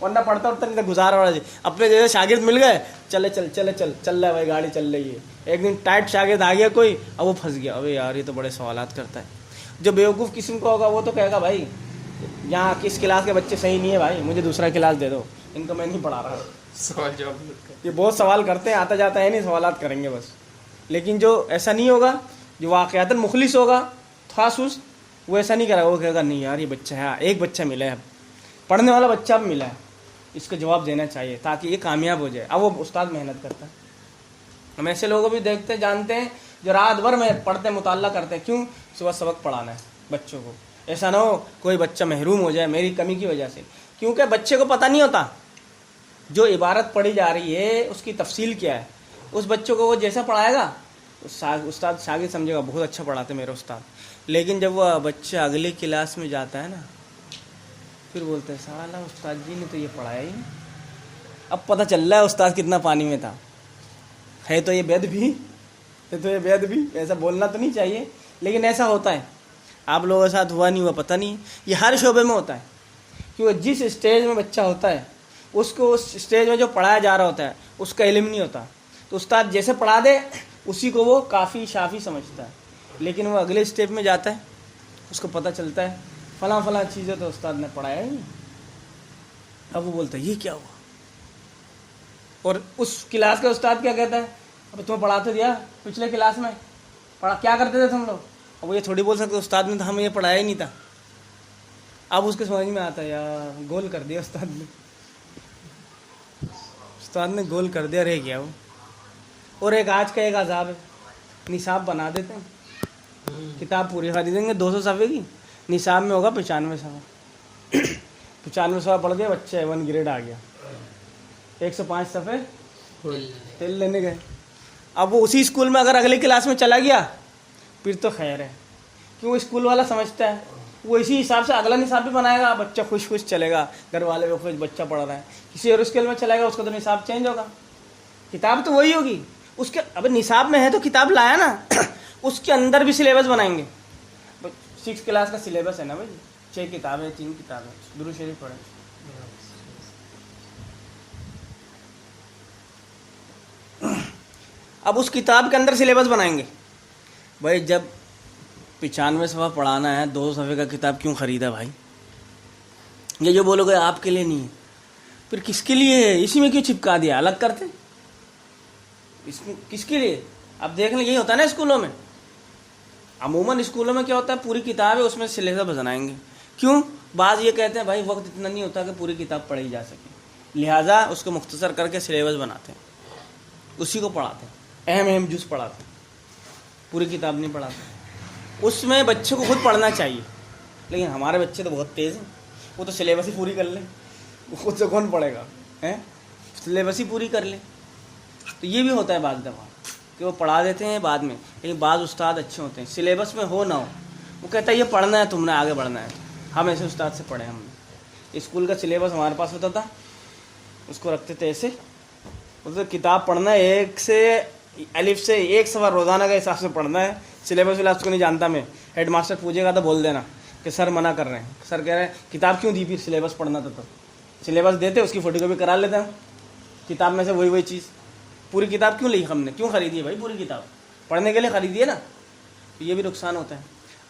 ورنہ پڑھتا نہیں تھا, گزارا ہو رہا. اپنے جیسے شاگرد مل گئے, چل رہا ہے بھائی, گاڑی چل رہی ہے. ایک دن ٹائٹ شاگرد آ گیا کوئی, اب وہ پھنس گیا. ابے یار یہ تو بڑے سوالات کرتا ہے. جو بیوقوف قسم کا ہوگا وہ تو کہے گا بھائی یہاں کس کلاس کے بچے صحیح نہیں ہے بھائی, مجھے دوسرا کلاس دے دو, ان کو میں نہیں پڑھا رہا. سوال جواب یہ بہت سوال کرتے ہیں, آتا جاتا ہے نہیں, سوالات کریں گے بس. لیکن جو ایسا نہیں ہوگا, جو واقعات مخلص ہوگا خاص, وہ ایسا نہیں کرے گا. وہ کہے گا نہیں یار یہ بچہ ہے, ایک بچہ ملا ہے, پڑھنے والا بچہ اب ملا ہے, اس کو جواب دینا چاہیے تاکہ یہ کامیاب ہو جائے. اب وہ استاد محنت کرتا ہے. ہم ایسے لوگوں بھی دیکھتے جانتے ہیں جو رات بھر میں پڑھتے مطالعہ کرتے ہیں. کیوں, صبح سبق پڑھانا ہے بچوں کو. ایسا نہ ہو کوئی بچہ محروم ہو جائے میری کمی کی وجہ سے, کیونکہ بچے کو پتہ نہیں ہوتا جو عبارت پڑھی جا رہی ہے اس کی تفصیل کیا ہے. اس بچوں کو وہ جیسا پڑھائے گا استاد شاگرد سمجھے گا بہت اچھا پڑھاتے میرے استاد. لیکن جب وہ بچہ اگلی کلاس میں جاتا ہے نا, پھر بولتے ہیں سالہ استاد جی نے تو یہ پڑھایا ہی. اب پتہ چل رہا ہے استاد کتنا پانی میں تھا. ہے تو یہ بید بھی, ایسا بولنا تو نہیں چاہیے, لیکن ایسا ہوتا ہے. آپ لوگوں کے ساتھ ہوا نہیں ہوا پتہ نہیں, یہ ہر شعبے میں ہوتا ہے. کیونکہ جس اسٹیج میں بچہ ہوتا ہے اس کو اس اسٹیج میں جو پڑھایا جا رہا ہوتا ہے اس کا علم نہیں ہوتا, تو استاد جیسے پڑھا دے اسی کو وہ کافی شافی سمجھتا ہے. لیکن وہ اگلے اسٹیپ میں جاتا ہے, اس کو پتہ چلتا ہے فلاں فلاں چیزیں تو استاد نے پڑھایا ہی نہیں. اب وہ بولتا ہے یہ کیا ہوا. اور اس کلاس کا استاد کیا کہتا ہے, اب تمہیں پڑھاتے دیا پچھلے کلاس میں, پڑھا کیا کرتے تھے تم لوگ. اب وہ یہ تھوڑی بول سکتے استاد نے تو ہمیں یہ پڑھایا ہی نہیں تھا. اب اس کے سمجھ میں آتا ہے یار گول کر دیا استاد نے, استاد نے گول کر دیا, رہ گیا وہ. اور ایک آج کا ایک عذاب ہے, نصاب بنا دیتے ہیں, کتاب پوری خریدیں گے 200 صفحے کی, نصاب میں ہوگا 95 صفحہ. 95 صفحہ پڑھ گیا بچہ, 1 گریڈ آ گیا. 105 صفحے تیل لینے گئے. اب وہ اسی اسکول میں اگر اگلی کلاس میں چلا گیا پھر تو خیر ہے, کیوں اسکول والا سمجھتا ہے وہ اسی حساب سے اگلا نصاب بھی بنائے گا, بچہ خوش خوش چلے گا, گھر والے بھی خوش بچہ پڑھ رہا ہے. کسی اور اسکول میں چلے گا اس کا تو نصاب چینج ہوگا, کتاب تو وہی ہوگی اس کے. اب نصاب میں ہے تو کتاب لایا نا, اس کے اندر بھی سلیبس بنائیں گے. 6 کلاس کا سلیبس ہے نا بھائی, 6 کتابیں 3 کتابیں, درود شریف پڑھیں. اب اس کتاب کے اندر سلیبس بنائیں گے. بھائی جب 95 صفحہ پڑھانا ہے 200 صفحے کا کتاب کیوں خریدا بھائی. یہ جو بولو گے آپ کے لیے نہیں ہے, پھر کس کے لیے ہے, اسی میں کیوں چپکا دیا, الگ کرتے اس میں کس کے لیے. اب دیکھ لیں یہی ہوتا ہے نا اسکولوں میں, عموماً اسکولوں میں کیا ہوتا ہے پوری کتاب ہے اس میں سلیبس بنائیں گے. کیوں, بعض یہ کہتے ہیں بھائی وقت اتنا نہیں ہوتا کہ پوری کتاب پڑھی جا سکے, لہٰذا اس کو مختصر کر کے سلیبس بناتے ہیں, اسی کو پڑھاتے ہیں, اہم جز پڑھاتے ہیں, پوری کتاب نہیں پڑھاتے. اس میں بچے کو خود پڑھنا چاہیے, لیکن ہمارے بچے تو بہت تیز ہیں, وہ تو سلیبس ہی پوری کر لیں, وہ خود سے کون پڑھے گا, سلیبس ہی پوری کر لیں. تو یہ بھی ہوتا ہے بعض دفعہ کہ وہ پڑھا دیتے ہیں بعد میں, لیکن بعض استاد اچھے ہوتے ہیں سلیبس میں ہو نہ ہو, وہ کہتا ہے یہ پڑھنا ہے تم نے آگے بڑھنا ہے. ہم ایسے استاد سے پڑھے, ہم نے اسکول کا سلیبس ہمارے پاس ہوتا تھا, اس کو رکھتے تھے ایسے, اس کتاب پڑھنا ہے 1 سے الف سے 1 صفحہ روزانہ کے حساب سے پڑھنا ہے. سلیبس ولیبس کو نہیں جانتا میں, ہیڈ ماسٹر پوچھے گا تو بول دینا کہ سر منع کر رہے ہیں, سر کہہ رہے ہیں کتاب کیوں دی, پھر سلیبس پڑھنا تھا. تو سلیبس دیتے اس کی فوٹو کاپی کرا لیتے ہیں کتاب میں سے وہی چیز. پوری کتاب کیوں لی ہم نے, کیوں خریدی ہے بھائی, پوری کتاب پڑھنے کے لیے خریدی ہے نا. تو یہ بھی نقصان ہوتا ہے.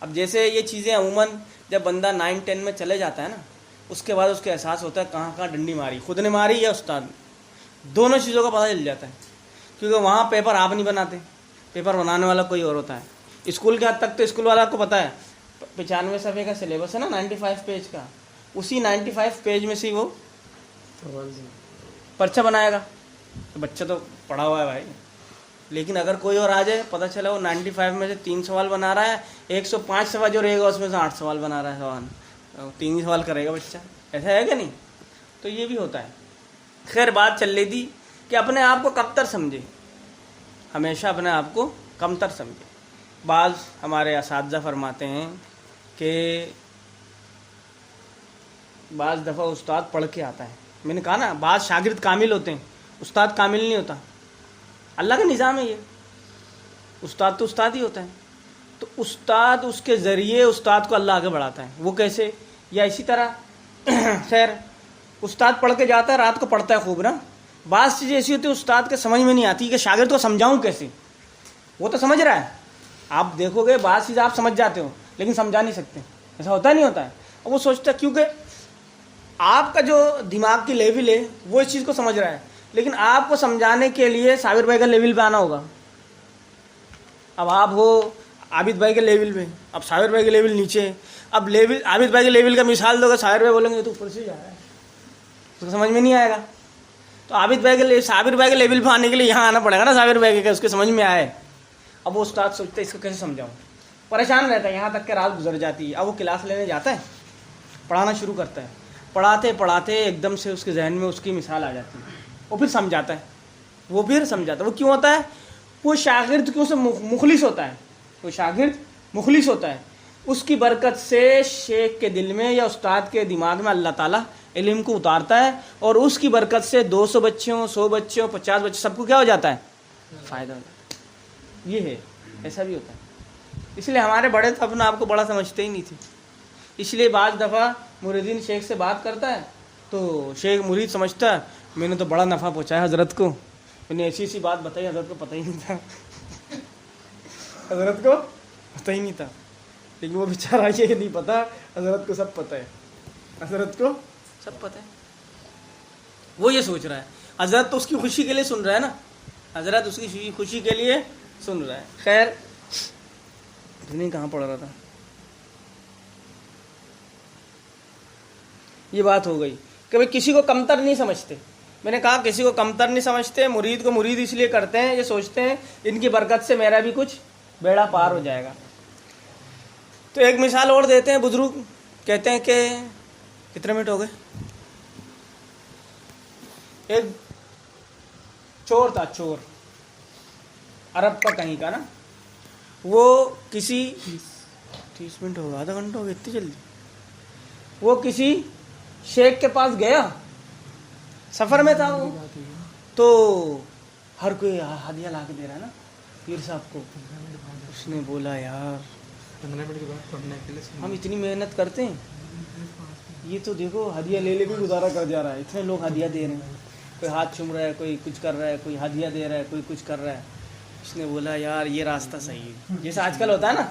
اب جیسے یہ چیزیں عموماً جب بندہ 9-10 میں چلے جاتا ہے نا, اس کے بعد اس کے احساس ہوتا ہے کہاں کہاں ڈنڈی ماری, خود نے ماری یا استاد نے, دونوں چیزوں کا پتہ چل جاتا ہے. کیونکہ وہاں پیپر آپ نہیں بناتے, پیپر بنانے والا کوئی اور ہوتا ہے. اسکول کے حد تک تو اسکول والا کو پتہ ہے 95 صفحے کا سلیبس ہے نا, 95 پیج کا, اسی 95 پیج میں سے وہ پرچہ بنائے گا. تو بچہ تو پڑھا ہوا ہے بھائی, لیکن اگر کوئی اور آ جائے پتہ چلا وہ 95 میں سے 3 سوال بنا رہا ہے, 105 صفحہ جو رہے گا اس میں سے 8 سوال بنا رہا ہے, سوال 3 ہی سوال کرے گا بچہ. ایسا ہے کہ نہیں؟ تو یہ بھی ہوتا ہے. خیر بات چل رہی تھی کہ اپنے آپ کو کمتر سمجھے, ہمیشہ اپنے آپ کو کمتر سمجھے. بعض ہمارے اساتذہ فرماتے ہیں کہ بعض دفعہ استاد پڑھ کے آتا ہے, میں نے کہا نا بعض شاگرد کامل ہوتے ہیں, استاد کامل نہیں ہوتا. اللہ کا نظام ہے یہ, استاد تو استاد ہی ہوتا ہے. تو استاد اس کے ذریعے استاد کو اللہ آگے بڑھاتا ہے. وہ کیسے, یا اسی طرح خیر استاد پڑھ کے جاتا ہے, رات کو پڑھتا ہے خوب نا. بعض چیزیں ایسی ہوتی ہے استاد کے سمجھ میں نہیں آتی کہ شاگرد کو سمجھاؤں کیسے. وہ تو سمجھ رہا ہے, آپ دیکھو گے بعض چیزیں آپ سمجھ جاتے ہو لیکن سمجھا نہیں سکتے. ایسا ہوتا نہیں ہوتا ہے. اور وہ سوچتا ہے کیونکہ آپ کا جو دماغ کی لیول ہے وہ اس چیز کو سمجھ رہا ہے, لیکن آپ کو سمجھانے کے لیے صابر بھائی کا لیول پہ آنا ہوگا. اب آپ ہو عابد بھائی کے لیول پہ, اب صابر بھائی کے لیول نیچے. اب لیول عابد بھائی کے لیول کا مثال دو گے, صابر بھائی بولیں گے تو اوپر سے جا رہا ہے, اس کو سمجھ میں نہیں آئے گا. تو عابد بھائی کے صابر بھائی کے لیول پہ آنے کے لیے یہاں آنا پڑے گا نا صابر بھائی کے, اس کے سمجھ میں آئے. اب وہ استاد سوچتا ہے اس کو کیسے سمجھاؤں, پریشان رہتا ہے, یہاں تک کہ رات گزر جاتی ہے. اب وہ کلاس لینے جاتا ہے, پڑھانا شروع کرتا ہے, پڑھاتے پڑھاتے ایک دم سے اس کے ذہن میں اس کی مثال آ جاتی ہے, وہ پھر سمجھاتا ہے. وہ کیوں ہوتا ہے, وہ شاگرد کیوں سے مخلص ہوتا ہے, وہ شاگرد مخلص ہوتا ہے. اس کی برکت سے شیخ کے دل میں یا استاد کے دماغ میں اللہ تعالیٰ علم کو اتارتا ہے, اور اس کی برکت سے 200 بچوں 100 بچوں 50 بچوں سب کو کیا ہو جاتا ہے, فائدہ ہو جاتا ہے. یہ ہے, ایسا بھی ہوتا ہے. اس لیے ہمارے بڑے تو اپنا آپ کو بڑا سمجھتے ہی نہیں تھے. اس لیے بعض دفعہ مریدین شیخ سے بات کرتا ہے تو شیخ مرید سمجھتا ہے میں نے تو بڑا نفع پہنچایا حضرت کو, میں نے ایسی ایسی بات بتائی, حضرت کو پتہ ہی نہیں تھا, حضرت کو پتہ ہی نہیں تھا. لیکن وہ بیچارہ یہ نہیں پتا، حضرت کو سب پتہ ہے، حضرت کو سب پتہ ہے. وہ یہ سوچ رہا ہے حضرت تو اس کی خوشی کے لیے سن رہا ہے نا، حضرت اس کی خوشی کے لیے سن رہا ہے. خیر نہیں کہاں پڑھ رہا تھا، یہ بات ہو گئی کہ بھائی کسی کو کمتر نہیں سمجھتے. میں نے کہا کسی کو کمتر نہیں سمجھتے، مرید کو مرید اس لیے کرتے ہیں، یہ سوچتے ہیں ان کی برکت سے میرا بھی کچھ بیڑا پار ہو جائے گا. تو ایک مثال اور دیتے ہیں بزرگ، کہتے ہیں کہ کتنے منٹ ہو گئے. ایک چور تھا، چور عرب کا کہیں کا نا، وہ کسی 30 منٹ ہوگا، آدھا گھنٹہ ہو گیا اتنی جلدی. وہ کسی شیخ کے پاس گیا، سفر میں تھا وہ، تو ہر کوئی ہدیہ لا کے دے رہا ہے نا پیر صاحب کو. اس نے بولا یار 15 منٹ کے بعد پڑھنے کے لیے ہم اتنی محنت کرتے ہیں، یہ تو دیکھو ہدیہ لے بھی گزارا کر جا رہا ہے. اتنے لوگ ہدیہ دے رہے ہیں، کوئی ہاتھ چوم رہا ہے، کوئی کچھ کر رہا ہے، کوئی ہدیہ دے رہا ہے، کوئی کچھ کر رہا ہے. اس نے بولا یار یہ راستہ صحیح ہے. جیسے آج کل ہوتا ہے نا،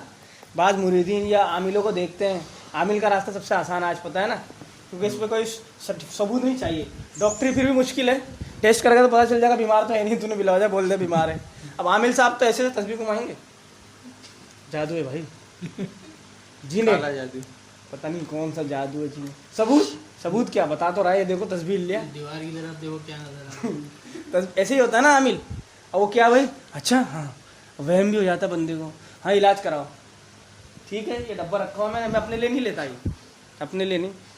بعض مریدین یا عاملوں کو دیکھتے ہیں، عامل کا راستہ سب سے آسان آج پتہ ہے نا، کیونکہ اس پہ کوئی ثبوت نہیں چاہیے. ڈاکٹری پھر بھی مشکل ہے، ٹیسٹ کر کے تو پتہ چل جائے گا بیمار تو ہے نہیں، تو نے بلا وجہ بول دیا بیمار ہے. اب عامل صاحب تو ایسے تسبیح گھمائیں گے، جادو ہے بھائی، جی نہیں پتہ نہیں کون سا جادو ہے. جی ثبوت کیا بتا تو رہا ہے، دیکھو تسبیح لیا دیوار کی طرف دیکھو کیا نظر ایسے ہی ہوتا ہے نا عامل. اور وہ کیا بھائی، اچھا ہاں وہم بھی ہو جاتا بندے کو، ہاں علاج کراؤ، ٹھیک ہے یہ ڈبہ رکھا ہوا میں اپنے لیے نہیں لیتا، یہ اپنے لیے نہیں،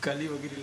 کالی بکری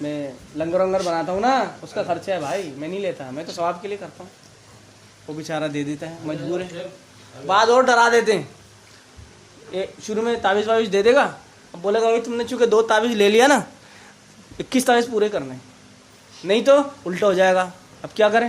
میں لنگر ونگر بناتا ہوں نا، اس کا خرچہ ہے بھائی، میں نہیں لیتا، میں تو ثواب کے لیے کرتا ہوں. وہ بیچارہ دے دیتا ہے، مجبور ہے. بعد اور ڈرا دیتے ہیں، شروع میں تعویذ واویز دے دے گا، اب بولے گا بھائی تم نے چونکہ 2 تعویذ لے لیا نا، 21 تعویذ پورے کرنے، نہیں تو الٹا ہو جائے گا. اب کیا کریں،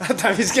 ہر تعویذ کے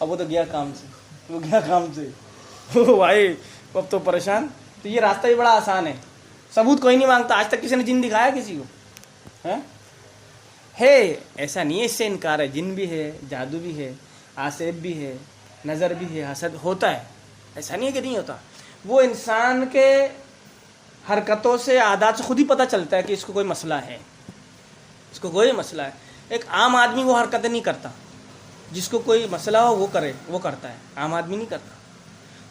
اب وہ تو گیا کام سے، وہ گیا کام سے، وہ بھائی اب تو پریشان. تو یہ راستہ بھی بڑا آسان ہے، ثبوت کوئی نہیں مانگتا. آج تک کسی نے جن دکھایا کسی کو ہے؟ ایسا نہیں ہے اس سے انکار ہے، جن بھی ہے، جادو بھی ہے، آسیب بھی ہے، نظر بھی ہے، حسد ہوتا ہے، ایسا نہیں ہے کہ نہیں ہوتا. وہ انسان کے حرکتوں سے، عادات سے خود ہی پتہ چلتا ہے کہ اس کو کوئی مسئلہ ہے، اس کو کوئی مسئلہ ہے. ایک عام آدمی وہ حرکتیں نہیں کرتا، جس کو کوئی مسئلہ ہو وہ کرے، وہ کرتا ہے، عام آدمی نہیں کرتا.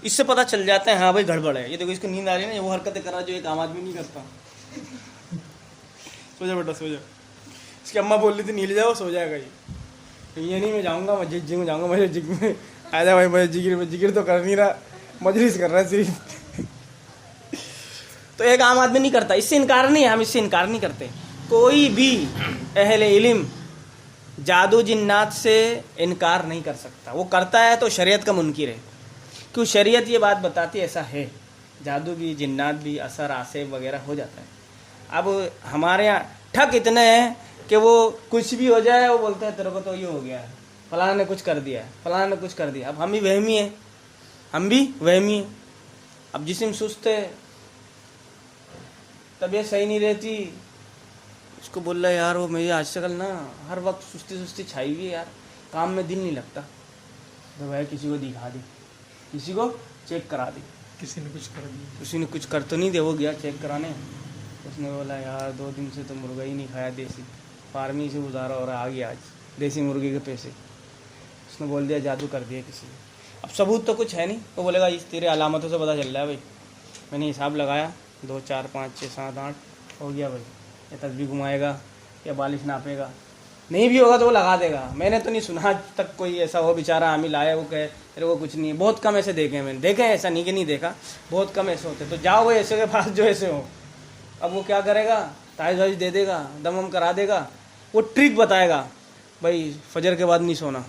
اس سے پتہ چل جاتا ہے ہاں بھائی گڑبڑ ہے، یہ دیکھو اس کو نیند آ رہی ہے نا، وہ حرکتیں کر رہا جو ایک عام آدمی نہیں کرتا. سو جا بیٹا سو جا، اس کی اماں بول رہی تھی نیل جاؤ، سو جائے گا یہ نہیں. میں جاؤں گا مسجد جی میں جاؤں گا، مسجد میں آ جا بھائی، مسجد ذکر تو کر نہیں رہا، مجلس کر رہا ہے صرف. تو ایک عام آدمی نہیں کرتا، اس سے انکار نہیں ہے، ہم اس سے انکار نہیں کرتے. کوئی بھی اہل علم جادو جنات سے انکار نہیں کر سکتا. وہ کرتا ہے تو شریعت کا منکر ہے، کیوں شریعت یہ بات بتاتی ایسا ہے، جادو بھی جنات بھی اثر آسیب وغیرہ ہو جاتا ہے. اب ہمارے یہاں ٹھک اتنے ہیں کہ وہ کچھ بھی ہو جائے وہ بولتے ہیں تیرے کو تو یہ ہو گیا ہے، فلاں نے کچھ کر دیا ہے، فلاں نے کچھ کر دیا. اب ہم بھی وہمی ہیں، ہم بھی وہمی ہیں. اب جسم سست ہے، طبیعت صحیح نہیں رہتی، اس کو بول رہا ہے یار وہ میری آج کل نا ہر وقت سستی چھائی ہوئی ہے یار، کام میں دل نہیں لگتا. تو بھائی کسی کو دکھا دے، کسی کو چیک کرا دے. کسی نے کچھ کر دیا، کسی نے کچھ کر تو نہیں دے. وہ گیا چیک کرانے، اس نے بولا یار 2 دن سے تو مرغا ہی نہیں کھایا، دیسی فارمی سے گزارا ہو رہا، آ گیا آج دیسی مرغی کے پیسے. اس نے بول دیا جادو کر دیا کسی نے. اب ثبوت تو کچھ ہے نہیں. وہ بولے گا اس تیرے علامتوں سے پتہ چل رہا ہے بھائی، میں نے حساب لگایا 2 4 5 6 7 8 ہو گیا بھائی. یا تسبیح گھمائے گا یا بالش ناپے گا، نہیں بھی ہوگا تو وہ لگا دے گا. میں نے تو نہیں سنا آج تک کوئی ایسا ہو بیچارہ عامل آیا وہ کہے میرے کو کچھ نہیں ہے. بہت کم ایسے دیکھے ہیں میں نے، دیکھے ایسا نہیں کہ نہیں دیکھا، بہت کم ایسے ہوتے. تو جاؤ وہ ایسے کے پاس جو ایسے ہو. اب وہ کیا کرے گا، تعویذ وائز دے دے گا، دم وم کرا دے گا. وہ ٹرک بتائے گا بھائی فجر کے بعد نہیں سونا،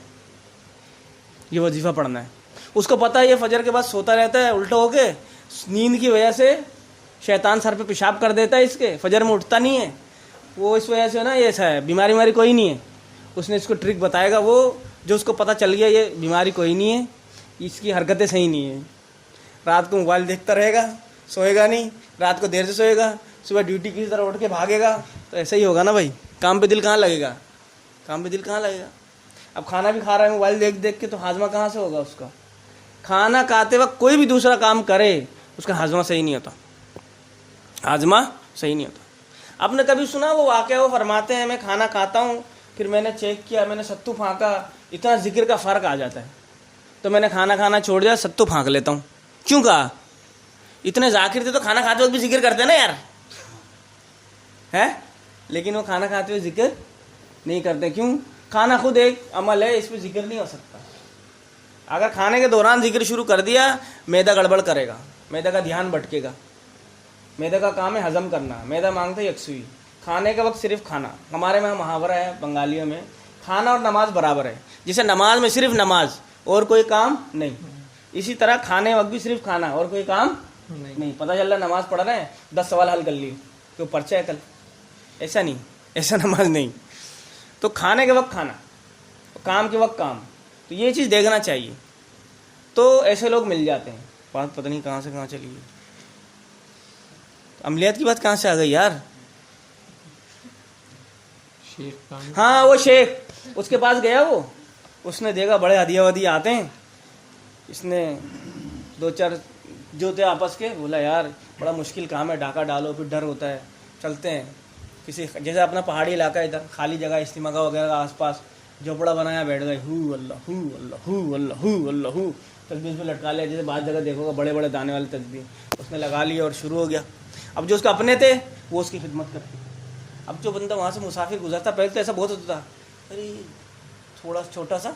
یہ وظیفہ پڑھنا ہے. اس کو پتہ ہے یہ فجر کے بعد سوتا رہتا ہے الٹا ہو کے، نیند کی وجہ سے شیطان سر پہ پیشاب کر دیتا ہے، اس کے فجر میں اٹھتا نہیں ہے وہ، اس وجہ سے نا یہ ایسا ہے، بیماری کوئی نہیں ہے. اس نے اس کو ٹرک بتائے گا، وہ جو اس کو پتہ چل گیا یہ بیماری کوئی نہیں ہے، اس کی حرکتیں صحیح نہیں ہیں. رات کو موبائل دیکھتا رہے گا، سوئے گا نہیں، رات کو دیر سے سوئے گا، صبح ڈیوٹی کی طرح اٹھ کے بھاگے گا تو ایسا ہی ہوگا نا بھائی. کام پہ دل کہاں لگے گا؟ کام پہ دل کہاں لگے گا؟ اب کھانا بھی کھا رہا ہے موبائل دیکھ دیکھ کے تو ہاضمہ کہاں سے ہوگا اس کا؟ کھانا کھاتے وقت کوئی بھی دوسرا کام کرے اس کا ہاضمہ صحیح نہیں ہوتا. ہاضمہ صحیح نہیں ہوتا. آپ نے کبھی سنا وہ واقعہ؟ وہ فرماتے ہیں میں کھانا کھاتا ہوں پھر میں نے چیک کیا, میں نے ستو پھانکا, اتنا ذکر کا فرق آ جاتا ہے تو میں نے کھانا کھانا چھوڑ دیا, ستو پھانک لیتا ہوں. کیوں کہا؟ اتنے ذاکر تھے تو کھانا کھاتے وقت بھی ذکر کرتے نا یار ہے, لیکن وہ کھانا کھاتے ہوئے ذکر نہیں کرتے. کیوں؟ کھانا خود ایک عمل ہے, اس پہ ذکر نہیں ہو سکتا. اگر کھانے کے دوران ذکر شروع کر دیا معدہ گڑبڑ کرے گا, معدہ کا دھیان بھٹکے گا. معدہ کا کام ہے ہضم کرنا, معدہ مانگتا ہے یکسوئی. کھانے کے وقت صرف کھانا. ہمارے میں محاورہ ہے بنگالیوں میں, کھانا اور نماز برابر ہے. جیسے نماز میں صرف نماز اور کوئی کام نہیں, اسی طرح کھانے وقت بھی صرف کھانا اور کوئی کام نہیں. پتہ چل رہا نماز پڑھ رہے ہیں 10 سوال حل کر لیے کہ پرچہ ہے کل, ایسا نہیں, ایسا نماز نہیں. تو کھانے کے وقت کھانا, کام کے وقت کام, تو یہ چیز دیکھنا چاہیے. تو ایسے لوگ مل جاتے ہیں. بات پتہ نہیں کہاں سے کہاں چلی گئی, عملیات کی بات کہاں سے آ گئی یار؟ ہاں وہ شیخ, اس کے پاس گیا وہ, اس نے دیکھا بڑے ہدیہ ودیہ آتے ہیں, اس نے 2-4 جو تھے آپس کے, بولا یار بڑا مشکل کام ہے, ڈاکہ ڈالو پھر ڈر ہوتا ہے, چلتے ہیں کسی جیسے اپنا پہاڑی علاقہ ادھر خالی جگہ استماغہ وغیرہ کا آس پاس جھوپڑا بنایا, بیٹھ گئے, ہو اللہ ہو اللہ ہو اللہ ہو اللہ ہو, تسبیح پہ لٹکا لیا. جیسے بعض جگہ دیکھو گا بڑے بڑے دانے والے تسبیح, اس نے لگا لیا اور شروع ہو گیا. اب جو اس کے اپنے تھے وہ اس کی خدمت کرتے. اب جو بندہ وہاں سے مسافر گزرتا, پہلے تو ایسا بہت ہوتا تھا, ارے تھوڑا چھوٹا سا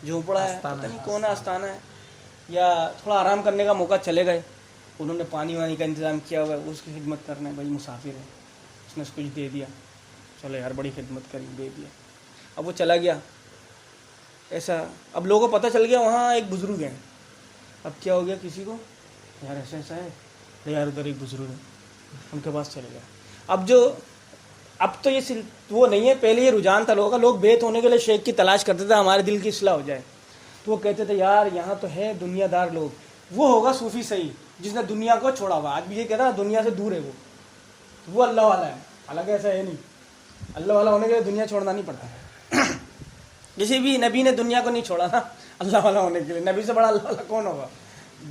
جھوپڑا ہے, پتہ نہیں کون ہے, آستانہ ہے, یا تھوڑا آرام کرنے کا موقع چلے گئے, انہوں نے پانی وانی کا انتظام کیا ہوا ہے, اس کی خدمت کرنا ہے. بھائی مسافر ہے, اس نے اس کچھ دے دیا, چلو یار بڑی خدمت کری, دے دیا. اب وہ چلا گیا ایسا. اب لوگوں کو پتہ چل گیا وہاں ایک بزرگ ہیں. اب کیا ہو گیا کسی کو, یار ایسا ایسا ہے, یار ادھر ایک بزرگ ہے, ان کے پاس چلے گیا. اب تو یہ وہ نہیں ہے, پہلے یہ رجحان تھا لوگوں کا, لوگ بیت ہونے کے لیے شیخ کی تلاش کرتے تھے, ہمارے دل کی اصلاح ہو جائے. تو وہ کہتے تھے یار یہاں تو ہے دنیا دار لوگ, وہ ہوگا صوفی صحیح جس نے دنیا کو چھوڑا ہوا. آج بھی یہ کہتا ہے دنیا سے دور ہے, وہ اللہ والا ہے. حالانکہ ایسا ہے نہیں, اللہ والا ہونے کے لیے دنیا چھوڑنا نہیں پڑتا. کسی بھی نبی نے دنیا کو نہیں چھوڑا نا اللہ والا ہونے کے لیے. نبی سے بڑا اللہ والا کون ہوگا؟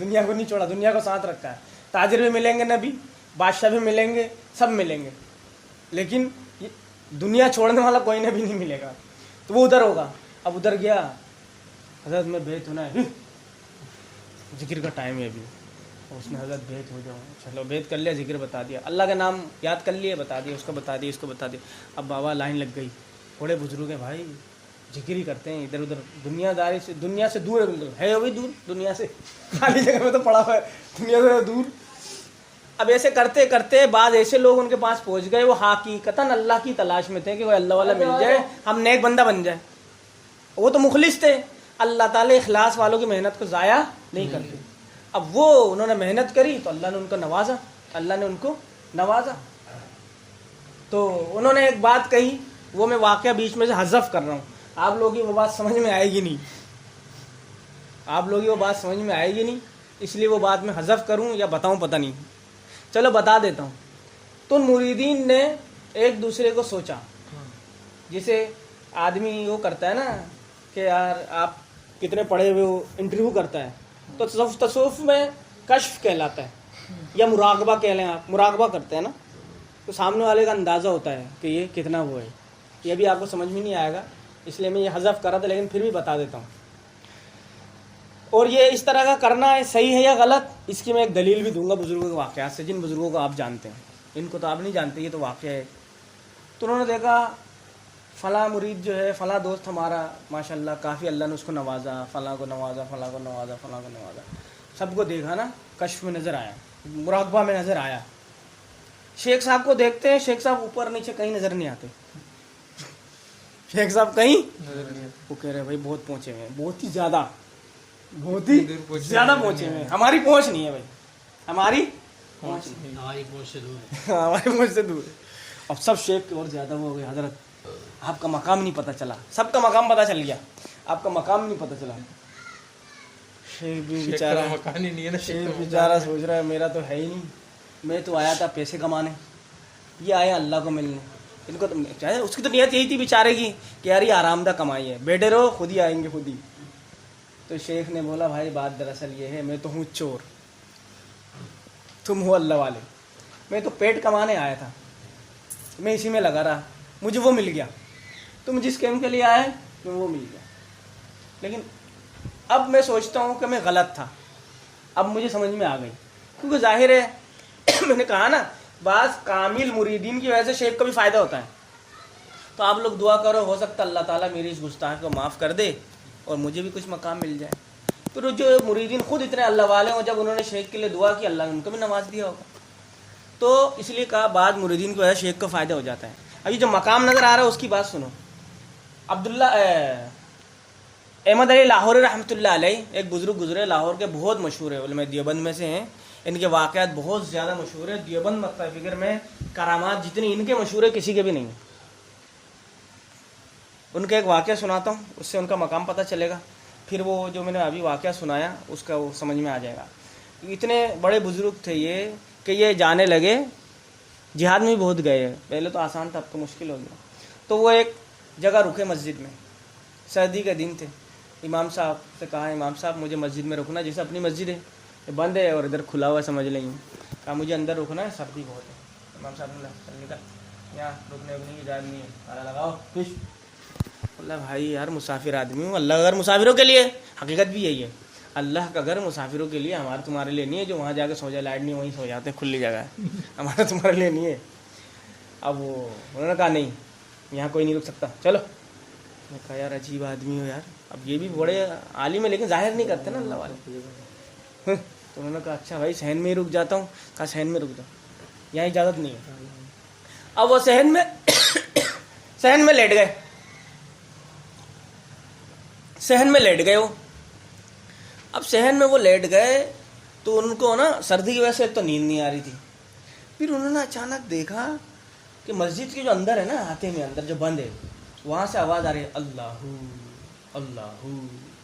دنیا کو نہیں چھوڑا, دنیا کو ساتھ رکھا ہے. تاجر بھی ملیں گے نبی, بادشاہ بھی ملیں گے, سب ملیں گے, لیکن دنیا چھوڑنے والا کوئی نبی نہیں ملے گا. تو وہ ادھر ہوگا. اب ادھر گیا, حضرت میں بیت ہونا ہے, ذکر کا ٹائم ہے ابھی. اس نے حضرت بیت ہو جاؤ, چلو بیت کر لیا, ذکر بتا دیا, اللہ کا نام یاد کر لیے, بتا دیا, اس کو بتا دیا, اس کو بتا دیا. اب بابا لائن لگ گئی, بڑے بزرگ ہیں بھائی, ذکر ہی کرتے ہیں ادھر ادھر, دنیا داری سے, دنیا سے دور ہے وہی دور, دنیا سے خالی جگہ میں تو پڑا ہوا ہے, دنیا سے دور. اب ایسے کرتے کرتے بعض ایسے لوگ ان کے پاس پہنچ گئے, وہ حقیقتاً اللہ کی تلاش میں تھے کہ وہ اللہ والا مل جائے, ہم نیک بندہ بن جائے. وہ تو مخلص تھے, اللہ تعالیٰ اخلاص والوں کی محنت کو ضائع نہیں کرتے. اب وہ انہوں نے محنت کری تو اللہ نے ان کو نوازا, اللہ نے ان کو نوازا. تو انہوں نے ایک بات کہی, وہ میں واقعہ بیچ میں سے حذف کر رہا ہوں, آپ لوگوں کی وہ بات سمجھ میں آئے گی نہیں, آپ لوگوں کی وہ بات سمجھ میں آئے گی نہیں, اس لیے وہ بات میں حذف کروں یا بتاؤں پتہ نہیں. چلو بتا دیتا ہوں. تو مریدین نے ایک دوسرے کو سوچا, جسے آدمی وہ کرتا ہے نا کہ یار آپ کتنے پڑھے ہوئے ہو, انٹرویو کرتا ہے, تو تصوف میں کشف کہلاتا ہے, یا مراقبہ کہہ لیں آپ, مراقبہ کرتے ہیں نا, تو سامنے والے کا اندازہ ہوتا ہے کہ یہ کتنا وہ ہے. یہ بھی آپ کو سمجھ میں نہیں آئے گا, اس لیے میں یہ حذف کر رہا تھا, لیکن پھر بھی بتا دیتا ہوں. اور یہ اس طرح کا کرنا ہے صحیح ہے یا غلط, اس کی میں ایک دلیل بھی دوں گا بزرگوں کے واقعات سے, جن بزرگوں کو آپ جانتے ہیں, ان کو تو آپ نہیں جانتے, یہ تو واقعہ ہے. تو انہوں نے دیکھا فلاں مرید جو ہے, فلاں دوست ہمارا ماشاءاللہ کافی اللہ نے اس کو نوازا, فلاں کو نوازا, فلاں کو نوازا, فلاں کو نوازا. سب کو دیکھا نا, کشف میں نظر آیا, مراقبہ میں نظر آیا. شیخ صاحب کو دیکھتے ہیں, شیخ صاحب اوپر نیچے کہیں نظر نہیں آتے. شیخ صاحب کہیں وہ کہہ رہے بھائی بہت پہنچے ہوئے ہیں, بہت ہی زیادہ پہنچے ہوئے ہیں, ہماری پہنچ نہیں ہے بھائی, ہماری پہنچ سے دور ہے. اب سب شیخ کے اور زیادہ وہ ہو گئے, حضرت آپ کا مقام نہیں پتہ چلا. سب کا مقام پتہ چل گیا, آپ کا مقام نہیں پتہ چلا. شیخ بھی بیچارہ سوچ رہا ہے میرا تو ہے ہی نہیں, میں تو آیا تھا پیسے کمانے, یہ آئے اللہ کو ملنے. ان کو تو چاہے اس کی تو نیت یہی تھی بیچارے کی کہ یار یہ آرام دہ کمائی ہے, بیٹھے رہو خود ہی آئیں گے خود ہی. تو شیخ نے بولا بھائی بات دراصل یہ ہے, میں تو ہوں چور, تم ہو اللہ والے. میں تو پیٹ کمانے آیا تھا, میں اسی میں لگا رہا, مجھے وہ مل گیا. تم جس کیم کے لیے آئے تمہیں وہ مل گیا. لیکن اب میں سوچتا ہوں کہ میں غلط تھا. اب مجھے سمجھ میں آ گئی, کیونکہ ظاہر ہے میں نے کہا نا بعض کامل مریدین کی وجہ سے شیخ کو بھی فائدہ ہوتا ہے. تو آپ لوگ دعا کرو, ہو سکتا اللہ تعالیٰ میری اس گستاخ کو معاف کر دے اور مجھے بھی کچھ مقام مل جائے. پھر جو مریدین خود اتنے اللہ والے ہوں, جب انہوں نے شیخ کے لیے دعا کی اللہ نے ان کو بھی نواز دیا ہوگا. تو اس لیے کہا بعض مریدین کی وجہ سے شیخ کو فائدہ ہو جاتا ہے. ابھی جو مقام نظر آ رہا ہے اس کی بات سنو. عبداللہ احمد علی لاہوری رحمۃ اللہ علیہ ایک بزرگ گزرے, لاہور کے بہت مشہور ہے, علماء دیوبند میں سے ہیں. ان کے واقعات بہت زیادہ مشہور ہیں دیوبند مکتبہ فکر میں. کرامات جتنی ان کے مشہور ہے کسی کے بھی نہیں ہیں. ان کا ایک واقعہ سناتا ہوں, اس سے ان کا مقام پتہ چلے گا. پھر وہ جو میں نے ابھی واقعہ سنایا اس کا وہ سمجھ میں آ جائے گا. اتنے بڑے بزرگ تھے یہ کہ یہ جانے لگے, جہاد میں بھی بہت گئے. پہلے تو آسان تھا, اب تو مشکل ہو گیا. تو وہ ایک جگہ رکے مسجد میں, سردی کے دن تھے. امام صاحب سے کہا امام صاحب مجھے مسجد میں رکنا, جیسے اپنی مسجد ہے بند ہے اور ادھر کھلا ہوا سمجھ لیں. کہا مجھے اندر رکنا ہے, سردی بہت ہے. امام صاحب نے چل نکل, یہاں رکنے کی اجازت نہیں ہے, تالا لگاؤ خوش. اللہ بھائی یار مسافر آدمی ہوں, اللہ کا گھر مسافروں کے لیے, حقیقت بھی یہی ہے. اللہ کا گھر مسافروں کے لیے, ہمارا تمہارے لیے نہیں ہے جو وہاں جا کے سو جائے, لائٹ نہیں وہیں سو جاتے, کھلی جگہ ہے, ہمارا تمہارے لیے نہیں ہے. اب وہ انہوں نے کہا نہیں یہاں کوئی نہیں رک سکتا, چلو. میں کہا یار عجیب آدمی ہو یار, اب یہ بھی بڑے عالم ہے لیکن ظاہر نہیں کرتے نا اللہ والے. تو انہوں نے کہا اچھا بھائی صحن میں ہی رک جاتا ہوں. کہا صحن میں رک جاؤ, یہاں اجازت نہیں ہے. اب وہ صحن میں لیٹ گئے, صحن میں لیٹ گئے وہ. اب صحن میں وہ لیٹ گئے تو ان کو نا سردی کی وجہ سے ایک تو نیند نہیں آ رہی تھی. پھر انہوں نے اچانک دیکھا کہ مسجد کے جو اندر ہے نا, ہاتھے میں اندر جو بند ہے, وہاں سے آواز آ رہی ہے اللہ اللہ,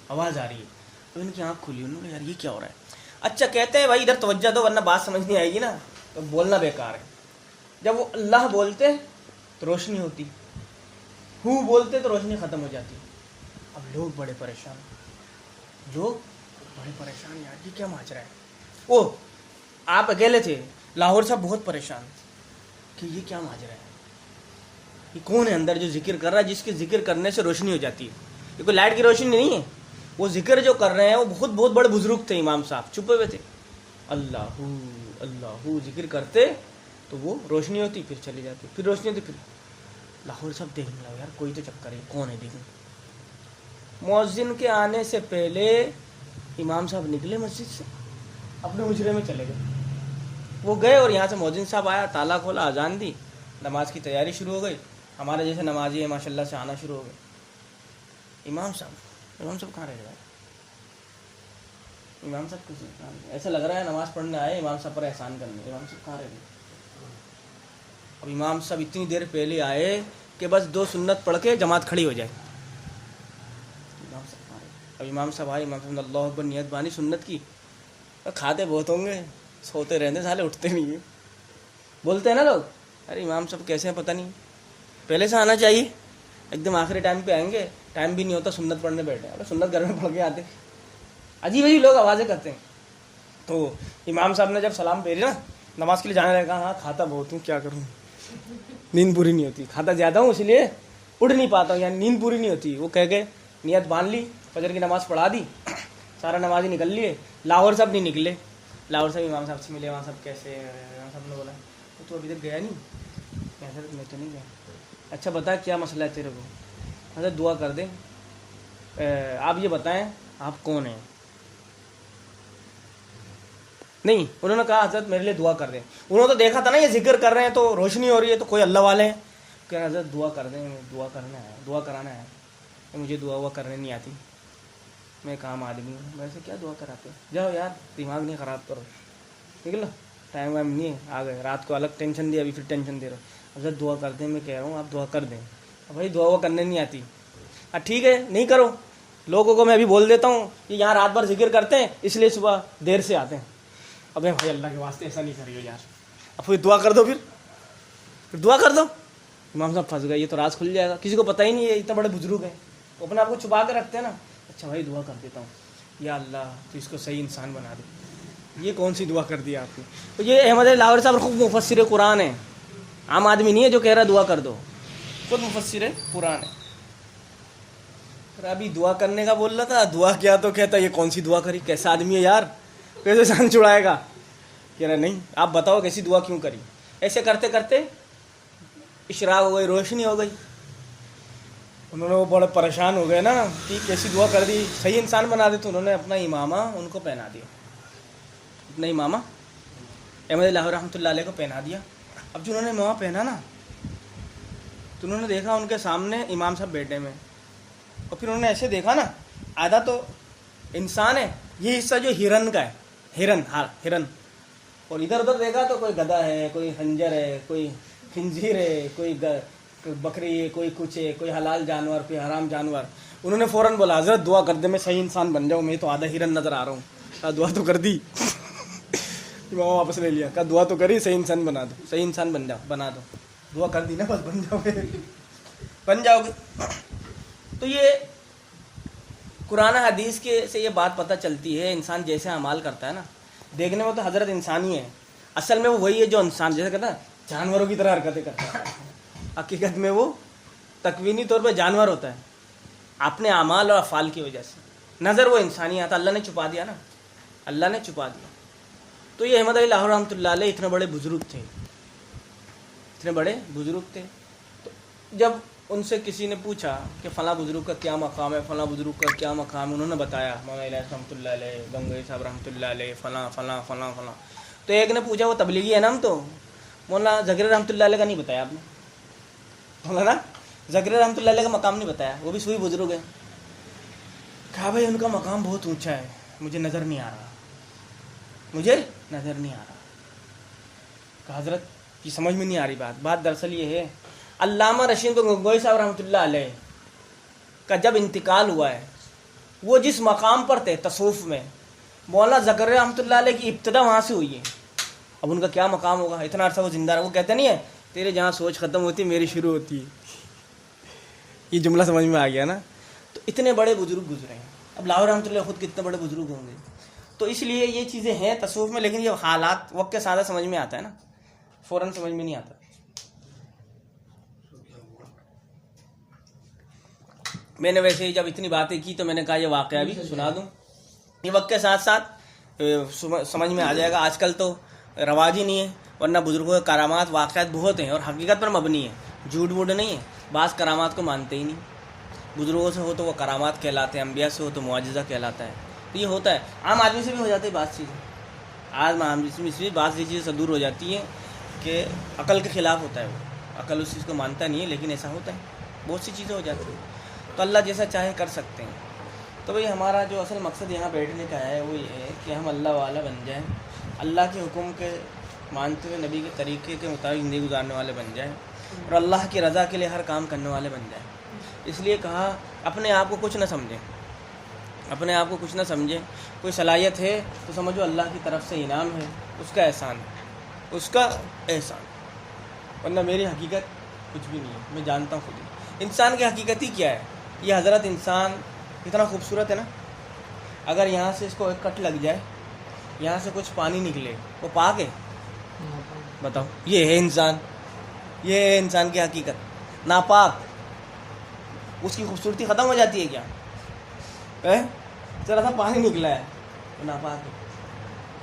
آواز آ رہی ہے. تو ان کی آنکھ کھلی, انہوں نے یار یہ کیا ہو رہا ہے. اچھا کہتے ہیں بھائی ادھر توجہ دو ورنہ بات سمجھ نہیں آئے گی نا, تو بولنا بیکار ہے. جب وہ اللہ بولتے تو روشنی ہوتی, ہو بولتے تو روشنی ختم ہو جاتی. اب لوگ بڑے پریشان, یار یہ کیا ماجرا ہے. او آپ اکیلے تھے, لاہور صاحب بہت پریشان کہ یہ کیا ماجرا ہے, یہ کون ہے اندر جو ذکر کر رہا ہے, جس کے ذکر کرنے سے روشنی ہو جاتی ہے. یہ کوئی لائٹ کی روشنی نہیں ہے, وہ ذکر جو کر رہے ہیں وہ بہت بڑے بزرگ تھے. امام صاحب چھپے ہوئے تھے, اللہ اللہ ذکر کرتے تو وہ روشنی ہوتی, پھر چلی جاتی, پھر روشنی ہوتی, پھر لاہور صاحب دیکھنے لگا یار کوئی تو چکر ہے, کون ہے دیکھیں. مؤذن کے آنے سے پہلے امام صاحب نکلے مسجد سے, اپنے حجرے میں چلے گئے. وہ گئے اور یہاں سے مؤذن صاحب آیا, تالا کھولا, اذان دی, نماز کی تیاری شروع ہو گئی. ہمارے جیسے نمازی ہیں ماشاء اللہ سے آنا شروع ہو گئے. امام صاحب کہاں رہ گئے, امام صاحب کچھ ایسا لگ رہا ہے نماز پڑھنے آئے, امام صاحب پر احسان کرنے. امام صاحب کہاں رہ گئے. اب امام صاحب اتنی دیر پہلے آئے کہ بس 2 سنت پڑھ کے جماعت کھڑی ہو جائے. اب امام صاحب آئے, امام صاحب نے اللہ اکبر نیت بانی سنت کی. کھاتے بہت ہوں گے, سوتے رہتے سالے, اٹھتے نہیں ہیں. بولتے ہیں نا لوگ ارے امام صاحب کیسے ہیں پتہ نہیں, پہلے سے آنا چاہیے, ایک دم آخری ٹائم پہ آئیں گے, ٹائم بھی نہیں ہوتا, سنت پڑھنے بیٹھے. اب سنت گھر میں پڑھ کے آتے, عجیب عجیب لوگ آوازیں کرتے ہیں. تو امام صاحب نے جب سلام پھیری نا, نماز کے لیے جانے لگا, ہاں کھاتا بہت ہوں, کیا کروں, نیند پوری نہیں ہوتی, کھاتا زیادہ ہوں اس لیے اٹھ نہیں پاتا ہوں, یعنی نیند پوری نہیں ہوتی. وہ کہہ گئے نیت باندھ لی, فجر کی نماز پڑھا دی, سارا نماز ہی نکل لیے. لاہور صاحب نہیں نکلے. لاہور صاحب امام صاحب سے ملے, امام صاحب کیسے, امام صاحب نے بولا تو ابھی تک گیا نہیں. حضرت میں تو نہیں گیا. اچھا بتا کیا مسئلہ ہے تیرے کو. حضرت دعا کر دیں, آپ یہ بتائیں آپ کون ہیں. نہیں, انہوں نے کہا حضرت میرے لیے دعا کر دیں. انہوں نے تو دیکھا تھا نا یہ ذکر کر رہے ہیں تو روشنی ہو رہی ہے, تو کوئی اللہ والے ہیں. کہ حضرت دعا کر دیں, دعا کرنا ہے, دعا کرانا ہے. مجھے دعا کرنے نہیں آتی, میں کام آدمی ہوں. ویسے کیا دعا کراتے, جاؤ یار دماغ نہیں خراب کرو, ٹھیک ہے نا, ٹائم وائم نہیں ہے, آ گئے رات کو الگ ٹینشن دی, ابھی پھر ٹینشن دے رہا ہوں. حضرت دعا کر دیں, میں کہہ رہا ہوں آپ دعا کر دیں. بھائی دعا کرنے نہیں آتی, ٹھیک ہے نہیں کرو. لوگوں کو میں ابھی بول دیتا ہوں کہ یہاں رات بھر ذکر کرتے ہیں اس لیے صبح دیر سے آتے ہیں. ابے بھائی اللہ کے واسطے ایسا نہیں کریو یار, اب پھر دعا کر دو، پھر دعا کر دو. امام صاحب پھنس گئے، یہ تو راز کھل جائے گا، کسی کو پتہ ہی نہیں ہے اتنے بڑے بزرگ ہیں، وہ اپنے آپ کو چھپا کے رکھتے ہیں نا. اچھا بھائی دعا کر دیتا ہوں، یا اللہ تو اس کو صحیح انسان بنا دے. یہ کون سی دعا کر دی آپ نے؟ تو یہ احمد علی لاہوری صاحب خود مفسر قرآن ہے، عام آدمی نہیں ہے جو کہہ رہا دعا کر دو، خود مفسر قرآن ہے. ابھی دعا کرنے کا بول رہا تھا، دعا کیا تو کہتا یہ کون سی دعا کری، کیسا آدمی ہے یار، کیسے جان چھڑائے گا. کہہ رہا نہیں آپ بتاؤ کیسی دعا کیوں کری. ایسے کرتے کرتے اشراق ہو گئی، روشنی ہو گئی. انہوں نے وہ بڑے پریشان ہو گئے نا کہ کیسی دعا کر دی، صحیح انسان بنا دے. تو انہوں نے اپنا امامہ ان کو پہنا دیا، اپنا امامہ احمد علی لاہوری رحمۃ اللہ علیہ کو پہنا دیا. اب جو انہوں نے امامہ پہنا نا تو انہوں نے دیکھا ان کے سامنے امام صاحب بیٹھے میں، اور پھر انہوں نے ایسے دیکھا نا، آدھا تو انسان ہے، یہ حصہ جو ہرن کا ہے، ہرن، اور ادھر ادھر دیکھا تو کوئی گدھا ہے، کوئی خنجر ہے، کوئی خنزیر ہے، کوئی بکری ہے، کوئی کچھ ہے، کوئی حلال جانور، کوئی حرام جانور. انہوں نے فوراً بولا حضرت دعا کر دے میں صحیح انسان بن جاؤں، میں تو آدھا ہرن نظر آ رہا ہوں. کہا دعا تو کر دی. امام واپس لے لیا، کہا دعا تو کری، صحیح انسان بنا دو، صحیح انسان بنا دو. دعا کر دی نا، بس بن جاؤ گے. تو یہ قرآن حدیث کے سے یہ بات پتہ چلتی ہے، انسان جیسے اعمال کرتا ہے نا، دیکھنے میں تو حضرت انسان ہی ہے، اصل میں وہ وہی ہے جو انسان جیسے کہتا ہے جانوروں کی طرح حرکتیں کرتا ہے، حقیقت میں وہ تکوینی طور پہ جانور ہوتا ہے اپنے اعمال اور افعال کی وجہ سے. نظر وہ انسانی آتا، اللہ نے چھپا دیا نا، اللہ نے چھپا دیا. تو یہ احمد علی لاہوری رحمۃ اللہ علیہ اتنے بڑے بزرگ تھے. تو جب ان سے کسی نے پوچھا کہ فلاں بزرگ کا کیا مقام ہے، فلاں بزرگ کا کیا مقام ہے، انہوں نے بتایا مولانا الیاس رحمۃ اللہ علیہ، گنگوئی صاحب رحمۃ اللہ علیہ، فلاں فلاں فلاں فلاں. تو ایک نے پوچھا وہ تبلیغی ہے نا، ہم تو مولانا زکریا رحمۃ اللہ علیہ کا نہیں بتایا آپ نے، مولانا زکریا رحمۃ اللہ علیہ کا مقام نہیں بتایا، وہ بھی سوئی بزرگ ہے. کہا بھائی ان کا مقام بہت اونچا ہے، مجھے نظر نہیں آ رہا. کہا حضرت یہ سمجھ میں نہیں آ رہی بات دراصل یہ ہے، علامہ رشید گنگوئی صاحب رحمۃ اللہ علیہ کا جب انتقال ہوا ہے، وہ جس مقام پر تھے تصوف میں، مولانا زکریا رحمۃ اللہ علیہ کی ابتدا وہاں سے ہوئی ہے. اب ان کا کیا مقام ہوگا، اتنا عرصہ وہ زندہ رہا. وہ کہتے نہیں ہے تیرے جہاں سوچ ختم ہوتی میری شروع ہوتی ہے، یہ جملہ سمجھ میں آ گیا نا. تو اتنے بڑے بزرگ گزرے ہیں. اب لاہور رحمۃ اللہ خود کتنے بڑے بزرگ ہوں گے. تو اس لیے یہ چیزیں ہیں تصوف میں، لیکن یہ حالات وقت کے ساتھ سمجھ میں آتا ہے نا، فوراً سمجھ میں نہیں آتا. میں نے ویسے ہی جب اتنی باتیں کی تو میں نے کہا یہ واقعہ بھی سنا دوں، یہ وقت کے ساتھ ساتھ سمجھ میں آ جائے گا. آج کل تو رواج ہی نہیں ہے، ورنہ بزرگوں کے کرامات واقعات بہت ہیں اور حقیقت پر مبنی ہے، جھوٹ بوٹ نہیں ہے. بعض کرامات کو مانتے ہی نہیں، بزرگوں سے ہو تو وہ کرامات کہلاتے ہیں، انبیاء سے ہو تو معجزہ کہلاتا ہے. تو یہ ہوتا ہے، عام آدمی سے بھی ہو جاتی ہے بعض چیزیں، عام آدمی سے بھی بعض چیزیں سے دور ہو جاتی ہیں کہ عقل کے خلاف ہوتا ہے، وہ عقل اس چیز کو مانتا نہیں ہے، لیکن ایسا ہوتا ہے، بہت سی چیزیں ہو جاتی ہیں. تو اللہ جیسا چاہے کر سکتے ہیں. تو بھئی ہمارا جو اصل مقصد یہاں بیٹھنے کا ہے وہ یہ ہے کہ ہم اللہ والا بن جائیں، اللہ کے حکم کے مانتے ہوئے نبی کے طریقے کے مطابق زندگی گزارنے والے بن جائیں، اور اللہ کی رضا کے لیے ہر کام کرنے والے بن جائیں. اس لیے کہا اپنے آپ کو کچھ نہ سمجھیں، اپنے آپ کو کچھ نہ سمجھیں. کوئی صلاحیت ہے تو سمجھو اللہ کی طرف سے انعام ہے، اس کا احسان ہے، اس کا احسان. ورنہ میری حقیقت کچھ بھی نہیں ہے، میں جانتا ہوں خود ہی. انسان کی حقیقت ہی کیا ہے؟ یہ حضرت انسان اتنا خوبصورت ہے نا، اگر یہاں سے اس کو ایک کٹ لگ جائے، یہاں سے کچھ پانی نکلے، وہ پاک ہے؟ بتاؤ. یہ ہے انسان، یہ ہے انسان کی حقیقت، ناپاک. اس کی خوبصورتی ختم ہو جاتی ہے کیا؟ ذرا سا پانی نکلا ہے تو ناپاک ہے.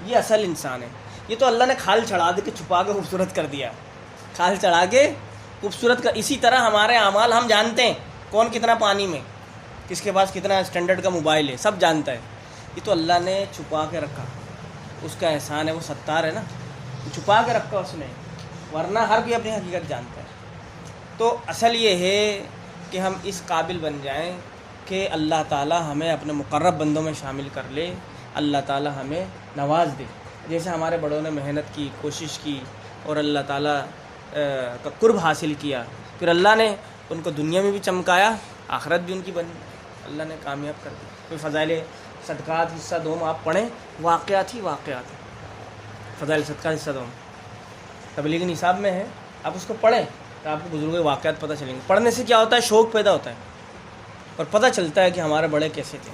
یہ اصل انسان ہے. یہ تو اللہ نے کھال چڑھا دے کے چھپا کے خوبصورت کر دیا، کھال چڑھا کے خوبصورت کر. اسی طرح ہمارے اعمال ہم جانتے ہیں، کون کتنا پانی میں، کس کے پاس کتنا اسٹینڈرڈ کا موبائل ہے، سب جانتا ہے. یہ تو اللہ نے چھپا کے رکھا، اس کا احسان ہے، وہ ستار ہے نا، چھپا کے رکھا اس نے، ورنہ ہر کوئی اپنی حقیقت جانتا ہے. تو اصل یہ ہے کہ ہم اس قابل بن جائیں کہ اللہ تعالیٰ ہمیں اپنے مقرب بندوں میں شامل کر لے، اللہ تعالیٰ ہمیں نواز دے. جیسے ہمارے بڑوں نے محنت کی، کوشش کی، اور اللہ تعالیٰ کا قرب حاصل کیا، پھر اللہ نے ان کو دنیا میں بھی چمکایا، آخرت بھی ان کی بنی، اللہ نے کامیاب کر دیا. کوئی فضائل صدقات حصہ دوم آپ پڑھیں، واقعات ہی واقعات، فضائل صدقات حصہ دوم تبلیغ نصاب میں ہے، آپ اس کو پڑھیں تو آپ کو بزرگوں کے واقعات پتہ چلیں گے۔ پڑھنے سے کیا ہوتا ہے؟ شوق پیدا ہوتا ہے اور پتہ چلتا ہے کہ ہمارے بڑے کیسے تھے۔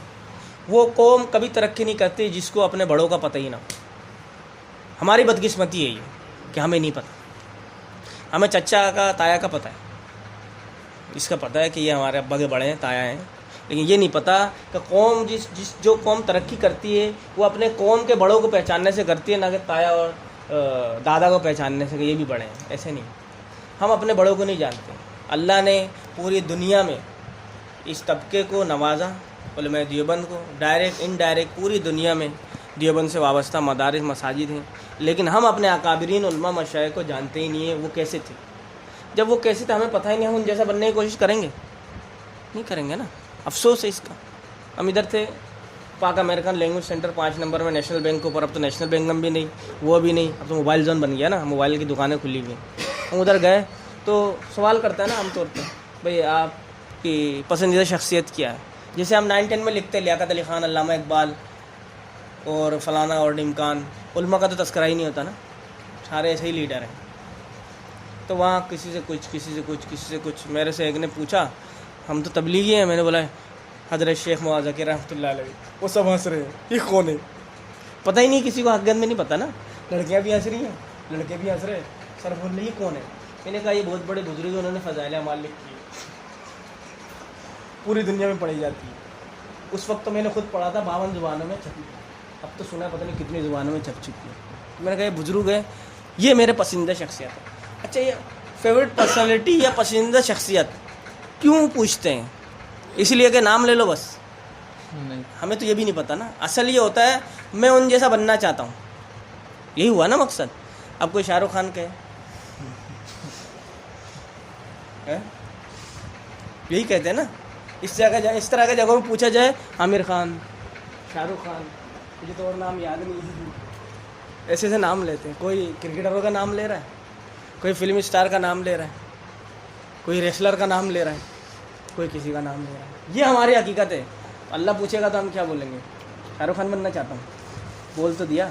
وہ قوم کبھی ترقی نہیں کرتی جس کو اپنے بڑوں کا پتہ ہی نہ ہو۔ ہماری بدقسمتی ہے یہ کہ ہمیں نہیں پتہ۔ ہمیں چچا کا تایا کا پتہ ہے، اس کا پتہ ہے کہ یہ ہمارے ابا کے بڑے ہیں، تایا ہیں، لیکن یہ نہیں پتہ کہ قوم جو قوم ترقی کرتی ہے وہ اپنے قوم کے بڑوں کو پہچاننے سے کرتی ہے، نہ کہ تایا اور دادا کو پہچاننے سے کہ یہ بھی بڑے ہیں۔ ایسے نہیں، ہم اپنے بڑوں کو نہیں جانتے۔ اللہ نے پوری دنیا میں اس طبقے کو نوازا، علماء دیوبند کو، ڈائریکٹ انڈائریکٹ پوری دنیا میں دیوبند سے وابستہ مدارس مساجد ہیں، لیکن ہم اپنے اکابرین علماء مشائخ کو جانتے ہی نہیں ہیں وہ کیسے تھے۔ جب وہ کیسے تھے ہمیں پتہ ہی نہیں، ہم ان جیسا بننے کی کوشش کریں گے؟ نہیں کریں گے نا، افسوس ہے اس کا۔ ہم ادھر تھے پاک امریکن لینگویج سینٹر 5 نمبر میں نیشنل بینک کے اوپر، اب تو نیشنل بینک میں بھی نہیں، وہ بھی نہیں، اب تو موبائل زون بن گیا نا، موبائل کی دکانیں کھلی ہوئی ہیں۔ ہم ادھر گئے تو سوال کرتا ہے نا عام طور پہ، بھئی آپ کی پسندیدہ شخصیت کیا ہے؟ جیسے ہم 9-10 میں لکھتے ہیں لیاقت علی خان، علامہ اقبال اور فلانا اور ڈمکان، علماء کا تو تذکرہ ہی نہیں ہوتا نا، سارے ایسے ہی لیڈر ہیں۔ تو وہاں کسی سے کچھ میرے سے ایک نے پوچھا، ہم تو تبلیغی ہیں، میں نے بولا حضرت شیخ معاذ ذاکر رحمۃ اللہ علیہ۔ وہ سب ہنس رہے ہیں، یہ کون ہے؟ پتہ ہی نہیں کسی کو، حقیقت میں نہیں پتہ نا، لڑکیاں بھی ہنس رہی ہیں، لڑکے بھی ہنس رہے ہیں، سر بول رہے یہ کون ہے؟ میں نے کہا یہ بہت بڑے بزرگ ہیں، انہوں نے فضائل اعمال لکھی ہے، پوری دنیا میں پڑھی جاتی ہے۔ اس وقت تو میں نے خود پڑھا تھا، 52 زبانوں میں چھپی، اب تو سنا پتہ نہیں کتنی زبانوں میں چھپ چکی ہے۔ میں نے کہا یہ بزرگ ہے، یہ میرے پسندیدہ شخصیت ہے۔ اچھا، یہ فیوریٹ پرسنالٹی یا پسندیدہ شخصیت کیوں پوچھتے ہیں؟ اس لیے کہ نام لے لو بس؟ نہیں، ہمیں تو یہ بھی نہیں پتہ نا، اصل یہ ہوتا ہے میں ان جیسا بننا چاہتا ہوں، یہی ہوا نا مقصد۔ اب کوئی شاہ رخ خان کہے، یہی کہتے ہیں نا، اس طرح کے جگہوں میں پوچھا جائے عامر خان، شاہ رخ خان، مجھے تو اور نام یاد نہیں، ایسے ایسے نام لیتے ہیں۔ کوئی کرکٹروں کا نام لے رہا ہے، کوئی فلم اسٹار کا نام لے رہا ہے، کوئی ریسلر کا نام لے رہا ہے، کوئی کسی کا نام لے رہا ہے۔ یہ ہماری حقیقت ہے۔ اللہ پوچھے گا تو ہم کیا بولیں گے؟ شاہ رخ خان بننا چاہتا ہوں، بول تو دیا،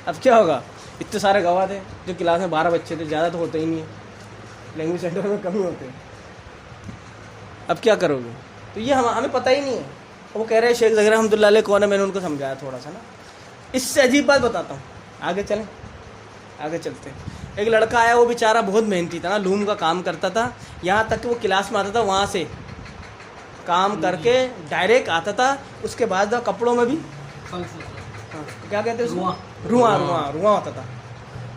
اب کیا ہوگا؟ اتنے سارے گواہ تھے، جو کلاس میں 12 بچے تھے، زیادہ تو ہوتے ہی نہیں ہیں، لینگویج سینٹر میں کم ہی ہوتے ہیں، اب کیا کرو گے؟ تو یہ ہمیں پتہ ہی نہیں ہے۔ وہ کہہ رہے ہیں شیخ ذاکر رحمۃ اللہ علیہ کون ہے، میں نے ان کو سمجھایا تھوڑا سا نا۔ اس سے عجیب بات بتاتا ہوں، آگے چلتے ہیں۔ ایک لڑکا آیا، وہ بیچارہ بہت محنتی تھا نا، لوم کا کام کرتا تھا، یہاں تک کہ وہ کلاس میں آتا تھا، وہاں سے کام کر کے ڈائریکٹ آتا تھا، اس کے بعد کپڑوں میں بھی کیا کہتے ہیں، رواں ہوتا تھا۔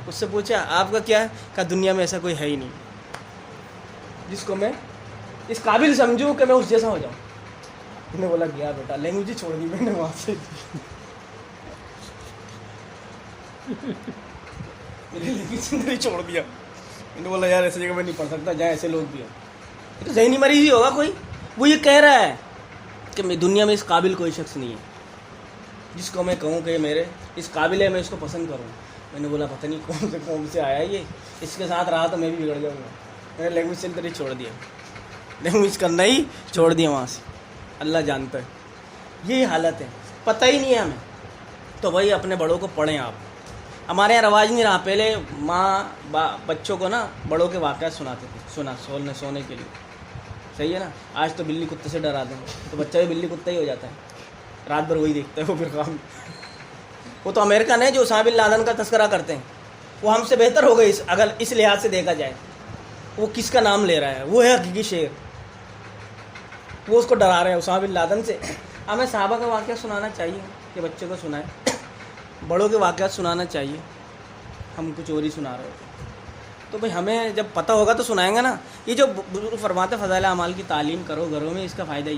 اس سے پوچھا آپ کا کیا ہے؟ کہا دنیا میں ایسا کوئی ہے ہی نہیں جس کو میں اس قابل سمجھوں کہ میں اس جیسا ہو جاؤں۔ میں نے بولا گیا بیٹا، لینگویج ہی چھوڑ دی میں نے وہاں سے، چھوڑ دیا۔ میں نے بولا یار ایسی جگہ میں نہیں پڑھ سکتا جہاں ایسے لوگ بھی ہیں۔ تو ذہنی مریض ہی ہوگا کوئی، وہ یہ کہہ رہا ہے کہ میں دنیا میں اس قابل کوئی شخص نہیں ہے جس کو میں کہوں کہ میرے اس قابل ہے، میں اس کو پسند کروں۔ میں نے بولا پتہ نہیں کون سے قوم سے آیا یہ، اس کے ساتھ رہا تو میں بھی بگڑ جاؤں گا۔ میں نے لینگویج سینٹر ہی چھوڑ دیا، لینگویج کرنا ہی چھوڑ دیا وہاں سے۔ اللہ جانتا ہے، یہی حالت ہے، پتہ ہی نہیں ہے ہمیں۔ تو بھائی اپنے بڑوں کو پڑھیں آپ۔ ہمارے یہاں رواج نہیں رہا، پہلے ماں بچوں کو نا بڑوں کے واقعات سناتے تھے، سونے کے لیے، صحیح ہے نا۔ آج تو بلی کتے سے ڈرا دیں تو بچہ بھی بلی کتا ہی ہو جاتا ہے، رات بھر وہی دیکھتا ہے وہ پھر کام۔ وہ تو امریکن ہے جو اسامہ بن لادن کا تذکرہ کرتے ہیں، وہ ہم سے بہتر ہو گئے اگر اس لحاظ سے دیکھا جائے۔ وہ کس کا نام لے رہا ہے؟ وہ ہے حقیقی شیر، وہ اس کو ڈرا رہے ہیں اسامہ بن لادن سے۔ ہمیں صحابہ کا واقعہ سنانا چاہیے کہ بچے کو سنائے، بڑوں کے واقعات سنانا چاہیے، ہم کچھ اور ہی سنا رہے ہوتے۔ تو بھئی ہمیں جب پتہ ہوگا تو سنائیں گے نا۔ یہ جو بزرگ فرماتے فضائل اعمال کی تعلیم کرو گھروں میں، اس کا فائدہ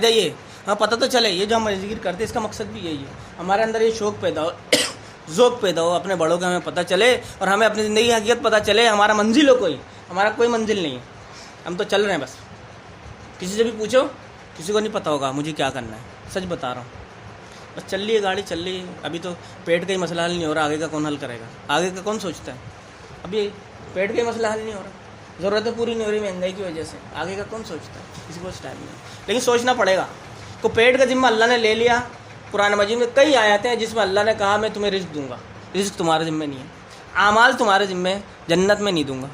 یہ ہے، ہاں پتہ تو چلے، یہ جو ہم ذکر کرتے اس کا مقصد بھی یہی ہے، ہمارے اندر یہ شوق پیدا ہو، ذوق پیدا ہو اپنے بڑوں کا، ہمیں پتہ چلے اور ہمیں اپنی زندگی کی حقیقت پتہ چلے، ہمارا منزل ہو کوئی، ہمارا کوئی منزل نہیں ہے، ہم تو چل رہے ہیں بس۔ کسی سے بھی پوچھو، کسی کو نہیں پتہ ہوگا مجھے کیا کرنا ہے، سچ بتا رہا ہوں، بس چل رہی ہے گاڑی، چل رہی ہے۔ ابھی تو پیٹ کا ہی مسئلہ حل نہیں ہو رہا، آگے کا کون حل کرے گا؟ آگے کا کون سوچتا ہے؟ ابھی پیٹ کا ہی مسئلہ حل نہیں ہو رہا، ضرورتیں پوری نہیں ہو رہی مہنگائی کی وجہ سے، آگے کا کون سوچتا ہے؟ کسی کو ٹائم نہیں، لیکن سوچنا پڑے گا۔ کو پیٹ کا ذمہ اللہ نے لے لیا قرآن مجید میں کئی آیاتیں ہیں جس میں اللہ نے کہا میں تمہیں رزق دوں گا، رزق تمہارے ذمہ نہیں ہے، اعمال تمہارے ذمہ ہے، جنت میں نہیں دوں گا۔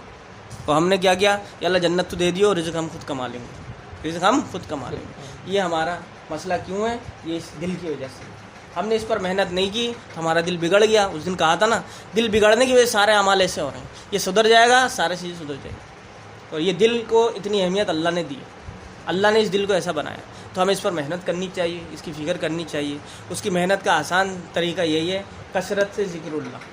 تو ہم نے کیا کیا کہ اللہ جنت تو دے دیو اور رزق ہم خود کما لیں گے، رزق ہم خود کما لیں گے۔ یہ ہمارا مسئلہ کیوں ہے؟ یہ اس دل کی وجہ سے ہم نے اس پر محنت نہیں کی، ہمارا دل بگڑ گیا۔ اس دن کہا تھا نا، دل بگڑنے کی وجہ سے سارے اعمال ایسے ہو رہے ہیں۔ یہ سدھر جائے گا، سارے چیزیں سدھر جائیں گی۔ اور یہ دل کو اتنی اہمیت اللہ نے دی ہے، اللہ نے اس دل کو ایسا بنایا، تو ہمیں اس پر محنت کرنی چاہیے، اس کی فکر کرنی چاہیے۔ اس کی محنت کا آسان طریقہ یہی ہے، کثرت سے ذکر اللہ۔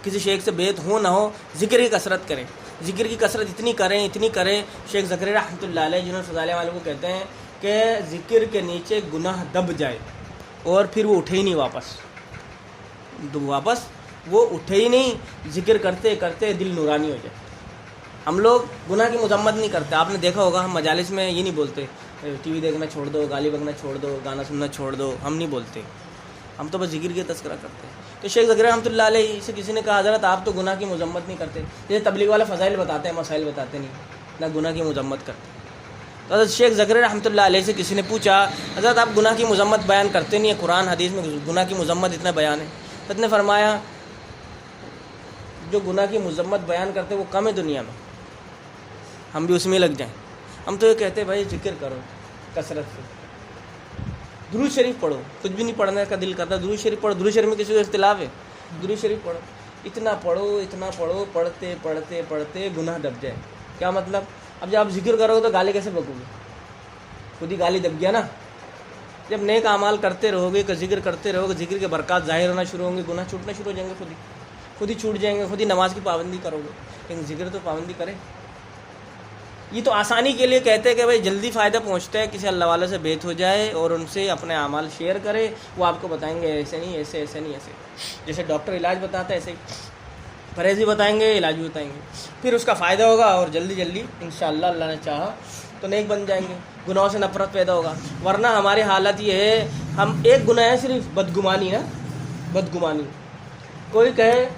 کسی شیخ سے بیت ہو نہ ہو، ذکر کی کثرت کریں، ذکر کی کثرت اتنی کریں۔ شیخ زکریا رحمۃ اللہ علیہ جنہوں نے فضائل والوں کو کہتے ہیں کہ ذکر کے نیچے گناہ دب جائے اور پھر وہ اٹھے ہی نہیں واپس وہ اٹھے ہی نہیں، ذکر کرتے کرتے دل نورانی ہو جائے۔ ہم لوگ گناہ کی مذمت نہیں کرتے، آپ نے دیکھا ہوگا ہم مجالس میں یہ نہیں بولتے ٹی وی دیکھنا چھوڑ دو، گالی بکنا چھوڑ دو، گانا سننا چھوڑ دو، ہم نہیں بولتے، ہم تو بس ذکر کی تذکرہ کرتے ہیں۔ تو شیخ زکریا رحمۃ اللہ علیہ سے کسی نے کہا حضرت آپ تو گناہ کی مذمت نہیں کرتے، جیسے تبلیغ والا فضائل بتاتے ہیں مسائل بتاتے نہیں، نہ گناہ کی مذمت کرتے۔ تو حضرت شیخ زکریا رحمۃ اللہ علیہ سے کسی نے پوچھا حضرت آپ گناہ کی مذمت بیان کرتے نہیں ہیں، قرآن حدیث میں گناہ کی مذمت اتنا بیان ہے۔ حضرت نے فرمایا جو گناہ کی مذمت بیان کرتے وہ کم ہے دنیا میں، ہم بھی اس میں لگ جائیں۔ ہم تو یہ کہتے ہیں بھائی ذکر کرو کثرت سے، درود شریف پڑھو، کچھ بھی نہیں پڑھنے کا دل کرتا، درود شریف پڑھو۔ درود شریف میں کسی کو اختلاف ہے؟ درود شریف پڑھو، اتنا پڑھو، پڑھتے پڑھتے پڑھتے گناہ دب جائے۔ کیا مطلب؟ اب جب آپ ذکر کرو گے تو گالی کیسے بکو گے؟ خود ہی گالی دب گیا نا۔ جب نیک اعمال کرتے رہو گے، ذکر کرتے رہو گے، ذکر کے برکات ظاہر ہونا شروع ہوں گے، گناہ چھوٹنا شروع ہو جائیں گے، خود ہی چھوٹ جائیں گے، خود ہی نماز کی پابندی کرو گے۔ لیکن ذکر تو پابندی کرے۔ یہ تو آسانی کے لیے کہتے ہیں کہ بھائی جلدی فائدہ پہنچتا ہے، کسی اللہ والے سے بیت ہو جائے اور ان سے اپنے اعمال شیئر کرے، وہ آپ کو بتائیں گے ایسے نہیں، ایسے نہیں، ایسے۔ جیسے ڈاکٹر علاج بتاتا ہے ایسے پرہیزی بتائیں گے، علاج بھی بتائیں گے، پھر اس کا فائدہ ہوگا اور جلدی انشاءاللہ اللہ نے چاہا تو نیک بن جائیں گے، گناہوں سے نفرت پیدا ہوگا۔ ورنہ ہماری حالت یہ ہے، ہم ایک گناہ ہے صرف بدگمانی نا، بدگمانی۔ کوئی کہے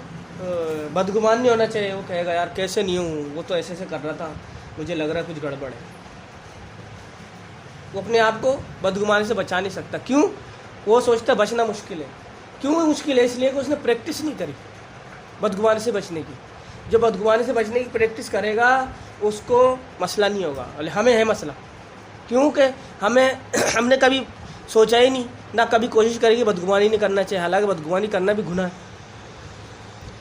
بدگمان نہیں ہونا چاہیے، وہ کہے گا یار کیسے نہیں ہوں، وہ تو ایسے کر رہا تھا، مجھے لگ رہا ہے کچھ گڑبڑ ہے۔ وہ اپنے آپ کو بدگمانی سے بچا نہیں سکتا۔ کیوں؟ وہ سوچتا ہے بچنا مشکل ہے۔ کیوں مشکل ہے؟ اس لیے کہ اس نے پریکٹس نہیں کری بدگمانی سے بچنے کی۔ جو بدگمانی سے بچنے کی پریکٹس کرے گا اس کو مسئلہ نہیں ہوگا، ہمیں ہے مسئلہ۔ کیونکہ ہم نے کبھی سوچا ہی نہیں، نہ کبھی کوشش کرے کہ بدگمانی نہیں کرنا چاہیے، حالانکہ بدگمانی کرنا بھی گناہ ہے،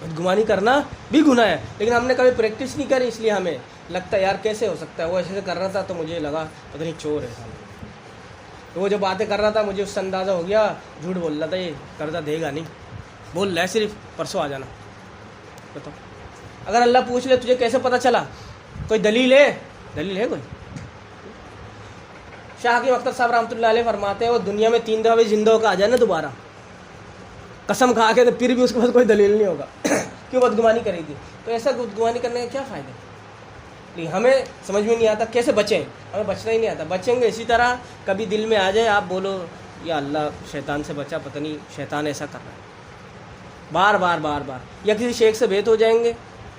بدگمانی کرنا بھی گناہ ہے، لیکن ہم نے کبھی پریکٹس نہیں کری، اس لیے ہمیں لگتا ہے یار کیسے ہو سکتا ہے، وہ ایسے کر رہا تھا تو مجھے لگا پتہ نہیں چور ہے سامنے، تو وہ جو باتیں کر رہا تھا مجھے اس سے اندازہ ہو گیا جھوٹ بول رہا تھا، یہ قرضہ دے گا نہیں، بول رہا ہے صرف پرسوں آ جانا۔ بتاؤ اگر اللہ پوچھ لے تجھے کیسے پتہ چلا، کوئی دلیل ہے؟ دلیل ہے کوئی؟ شاہ حکیم اختر صاحب رحمۃ اللہ علیہ فرماتے ہیں وہ دنیا میں 3 دفعہ بھی زندہ ہو کے آ جائے نا دوبارہ قسم کھا کے، تو پھر بھی اس کے پاس کوئی دلیل نہیں ہوگا کیوں بدگمانی کری تھی۔ تو ایسا بدگمانی کرنے کا کیا فائدہ؟ لیکن ہمیں سمجھ میں نہیں آتا کیسے بچیں، ہمیں بچنا ہی نہیں آتا۔ بچیں گے اسی طرح، کبھی دل میں آ جائے آپ بولو یا اللہ شیطان سے بچا، پتہ نہیں شیطان ایسا کر رہا ہے، بار بار یا کسی شیخ سے بیت ہو جائیں گے،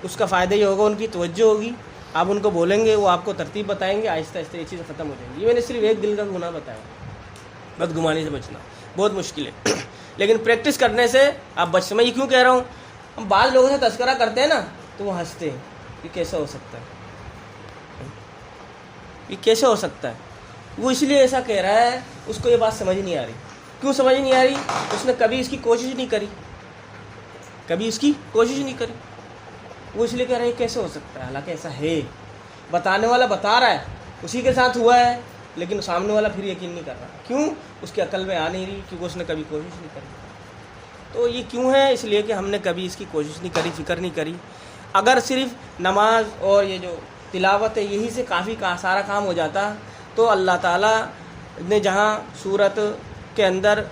اس کا فائدہ یہ ہوگا ان کی توجہ ہوگی، آپ ان کو بولیں گے، وہ آپ کو ترتیب بتائیں گے، آہستہ آہستہ یہ چیز ختم ہو جائیں گی۔ یہ میں نے صرف ایک دل کا گناہ بتایا، بدگمانی سے بچنا بہت مشکل ہے لیکن پریکٹس کرنے سے آپ بچ سکتے۔ میں یہ کیوں کہہ رہا ہوں، ہم بعض لوگوں سے تذکرہ کرتے ہیں نا تو وہ ہنستے ہیں، یہ کیسا ہو سکتا ہے، یہ کیسے ہو سکتا ہے؟ وہ اس لیے ایسا کہہ رہا ہے، اس کو یہ بات سمجھ نہیں آ رہی۔ کیوں سمجھ نہیں آ رہی؟ اس نے کبھی اس کی کوشش نہیں کری، وہ اس لیے کہہ رہا ہے کیسے ہو سکتا ہے، حالانکہ ایسا ہے، بتانے والا بتا رہا ہے، اسی کے ساتھ ہوا ہے، لیکن سامنے والا پھر یقین نہیں کر رہا۔ کیوں؟ اس کی عقل میں آ نہیں رہی، کیونکہ اس نے کبھی کوشش نہیں کری۔ تو یہ کیوں ہے؟ اس لیے کہ ہم نے کبھی اس کی کوشش نہیں کری، فکر نہیں کری۔ اگر صرف نماز اور یہ جو تلاوت ہے یہی سے کافی سارا کام ہو جاتا تو اللہ تعالیٰ نے جہاں صورت کے اندر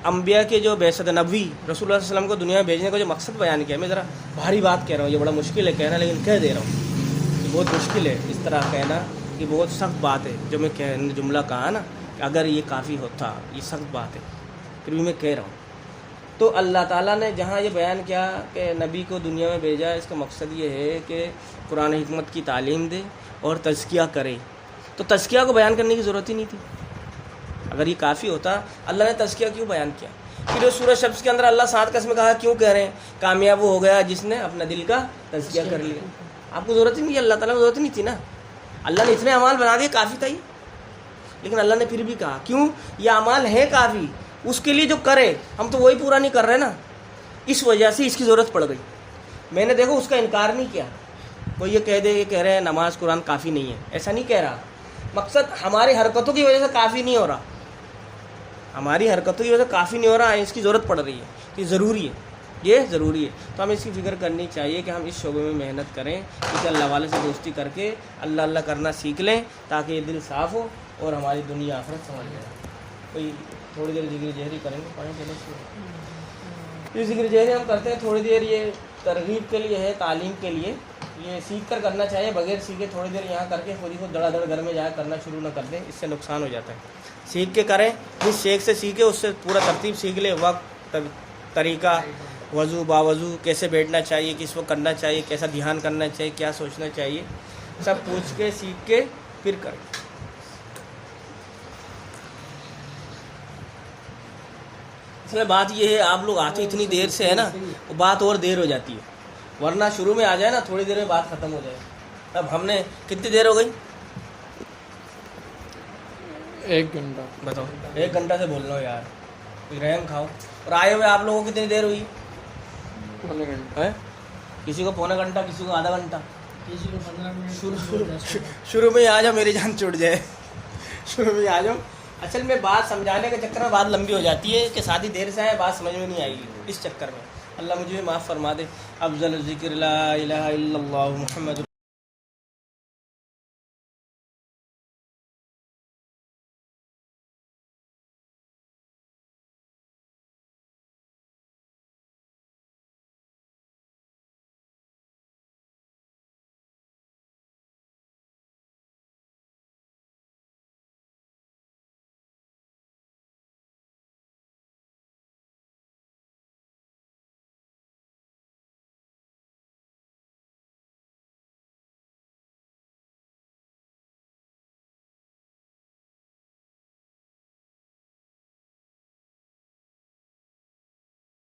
انبیاء کے جو بعثت نبوی رسول اللہ صلی اللہ علیہ وسلم کو دنیا میں بھیجنے کا جو مقصد بیان کیا، میں ذرا بھاری بات کہہ رہا ہوں، یہ بڑا مشکل ہے کہنا، لیکن کہہ دے رہا ہوں، یہ بہت مشکل ہے اس طرح کہنا، یہ بہت سخت بات ہے جو میں جملہ کہا نا کہ اگر یہ کافی ہوتا، یہ سخت بات ہے، پھر بھی میں کہہ رہا ہوں۔ تو اللہ تعالیٰ نے جہاں یہ بیان کیا کہ نبی کو دنیا میں بھیجا، اس کا مقصد یہ ہے کہ قرآن حکمت کی تعلیم دے اور تزکیہ کرے، تو تزکیہ کو بیان کرنے کی ضرورت ہی نہیں تھی۔ اگر یہ کافی ہوتا اللہ نے تزکیہ کیوں بیان کیا؟ پھر سورہ شمس کے اندر اللہ 7 قسمیں کہا کیوں کہہ رہے ہیں؟ کامیاب وہ ہو گیا جس نے اپنا دل کا تزکیہ کر لیا. آپ کو ضرورت ہی نہیں ہے، اللہ تعالیٰ کو ضرورت نہیں تھی نا. اللہ نے اتنے اعمال بنا دیے، کافی تھا یہ. لیکن اللہ نے پھر بھی کہا کیوں؟ یہ اعمال ہیں کافی، اس کے لیے جو کرے. ہم تو وہی پورا نہیں کر رہے نا، اس وجہ سے اس کی ضرورت پڑ گئی. میں نے دیکھو اس کا انکار نہیں کیا. کوئی یہ کہہ دے، یہ کہہ رہے ہیں نماز قرآن کافی نہیں ہے، ایسا نہیں کہہ رہا. مقصد ہماری حرکتوں کی وجہ سے کافی نہیں ہو رہا، ہماری حرکتوں کی وجہ سے کافی نہیں ہو رہا، اس کی ضرورت پڑ رہی ہے. یہ ضروری ہے، یہ ضروری ہے. تو ہمیں اس کی فکر کرنی چاہیے کہ ہم اس شعبے میں محنت کریں، کسی اللہ والے سے دوستی کر کے اللہ اللہ کرنا سیکھ لیں تاکہ یہ دل صاف ہو اور ہماری دنیا آخرت سمجھ جائے. کوئی تھوڑی دیر ذکر جہری کریں گے، پڑھیں چلے. یہ ذکر جہری ہم کرتے ہیں تھوڑی دیر، یہ ترغیب کے لیے ہے، تعلیم کے لیے. یہ سیکھ کر کرنا چاہیے، بغیر سیکھے تھوڑی دیر یہاں کر کے خود ہی خود دڑا دڑ گھر میں جا کرنا شروع نہ کر دیں، اس سے نقصان ہو جاتا ہے. سیکھ کے کریں، جس شیخ سے سیکھے اس سے پورا ترتیب سیکھ لے، وقت، طریقہ، وضو باوضو کیسے بیٹھنا چاہیے، کس وقت کرنا چاہیے، کیسا دھیان کرنا چاہیے، کیا سوچنا چاہیے، سب پوچھ کے سیکھ کے پھر کریں. اصل بات یہ ہے آپ لوگ آتے اتنی دیر سے ہے نا، وہ بات اور دیر ہو جاتی ہے. ورنہ شروع میں آ جائے نا، تھوڑی دیر میں بات ختم ہو جائے. اب ہم نے کتنی دیر ہو گئی؟ 1 گھنٹہ. بتاؤ، 1 گھنٹہ سے بول رہا ہوں یار، کوئی رحم کھاؤ. اور آئے ہوئے آپ لوگوں کو کتنی دیر ہوئی؟ پونے گھنٹہ. کسی کو پونا گھنٹہ، کسی کو آدھا گھنٹہ. کسی کو 15 منٹ. شروع میں ہی آ جاؤ، میری جان چھوٹ جائے. شروع میں ہی آ جاؤ. اصل میں بات سمجھانے کے چکر میں بات لمبی ہو جاتی ہے کہ ساتھی دیر سے آئے، بات سمجھ میں نہیں آئے گی، اس چکر میں. اللہ مجھے معاف فرما دے. افضل ذکر لا الہ الا اللہ محمد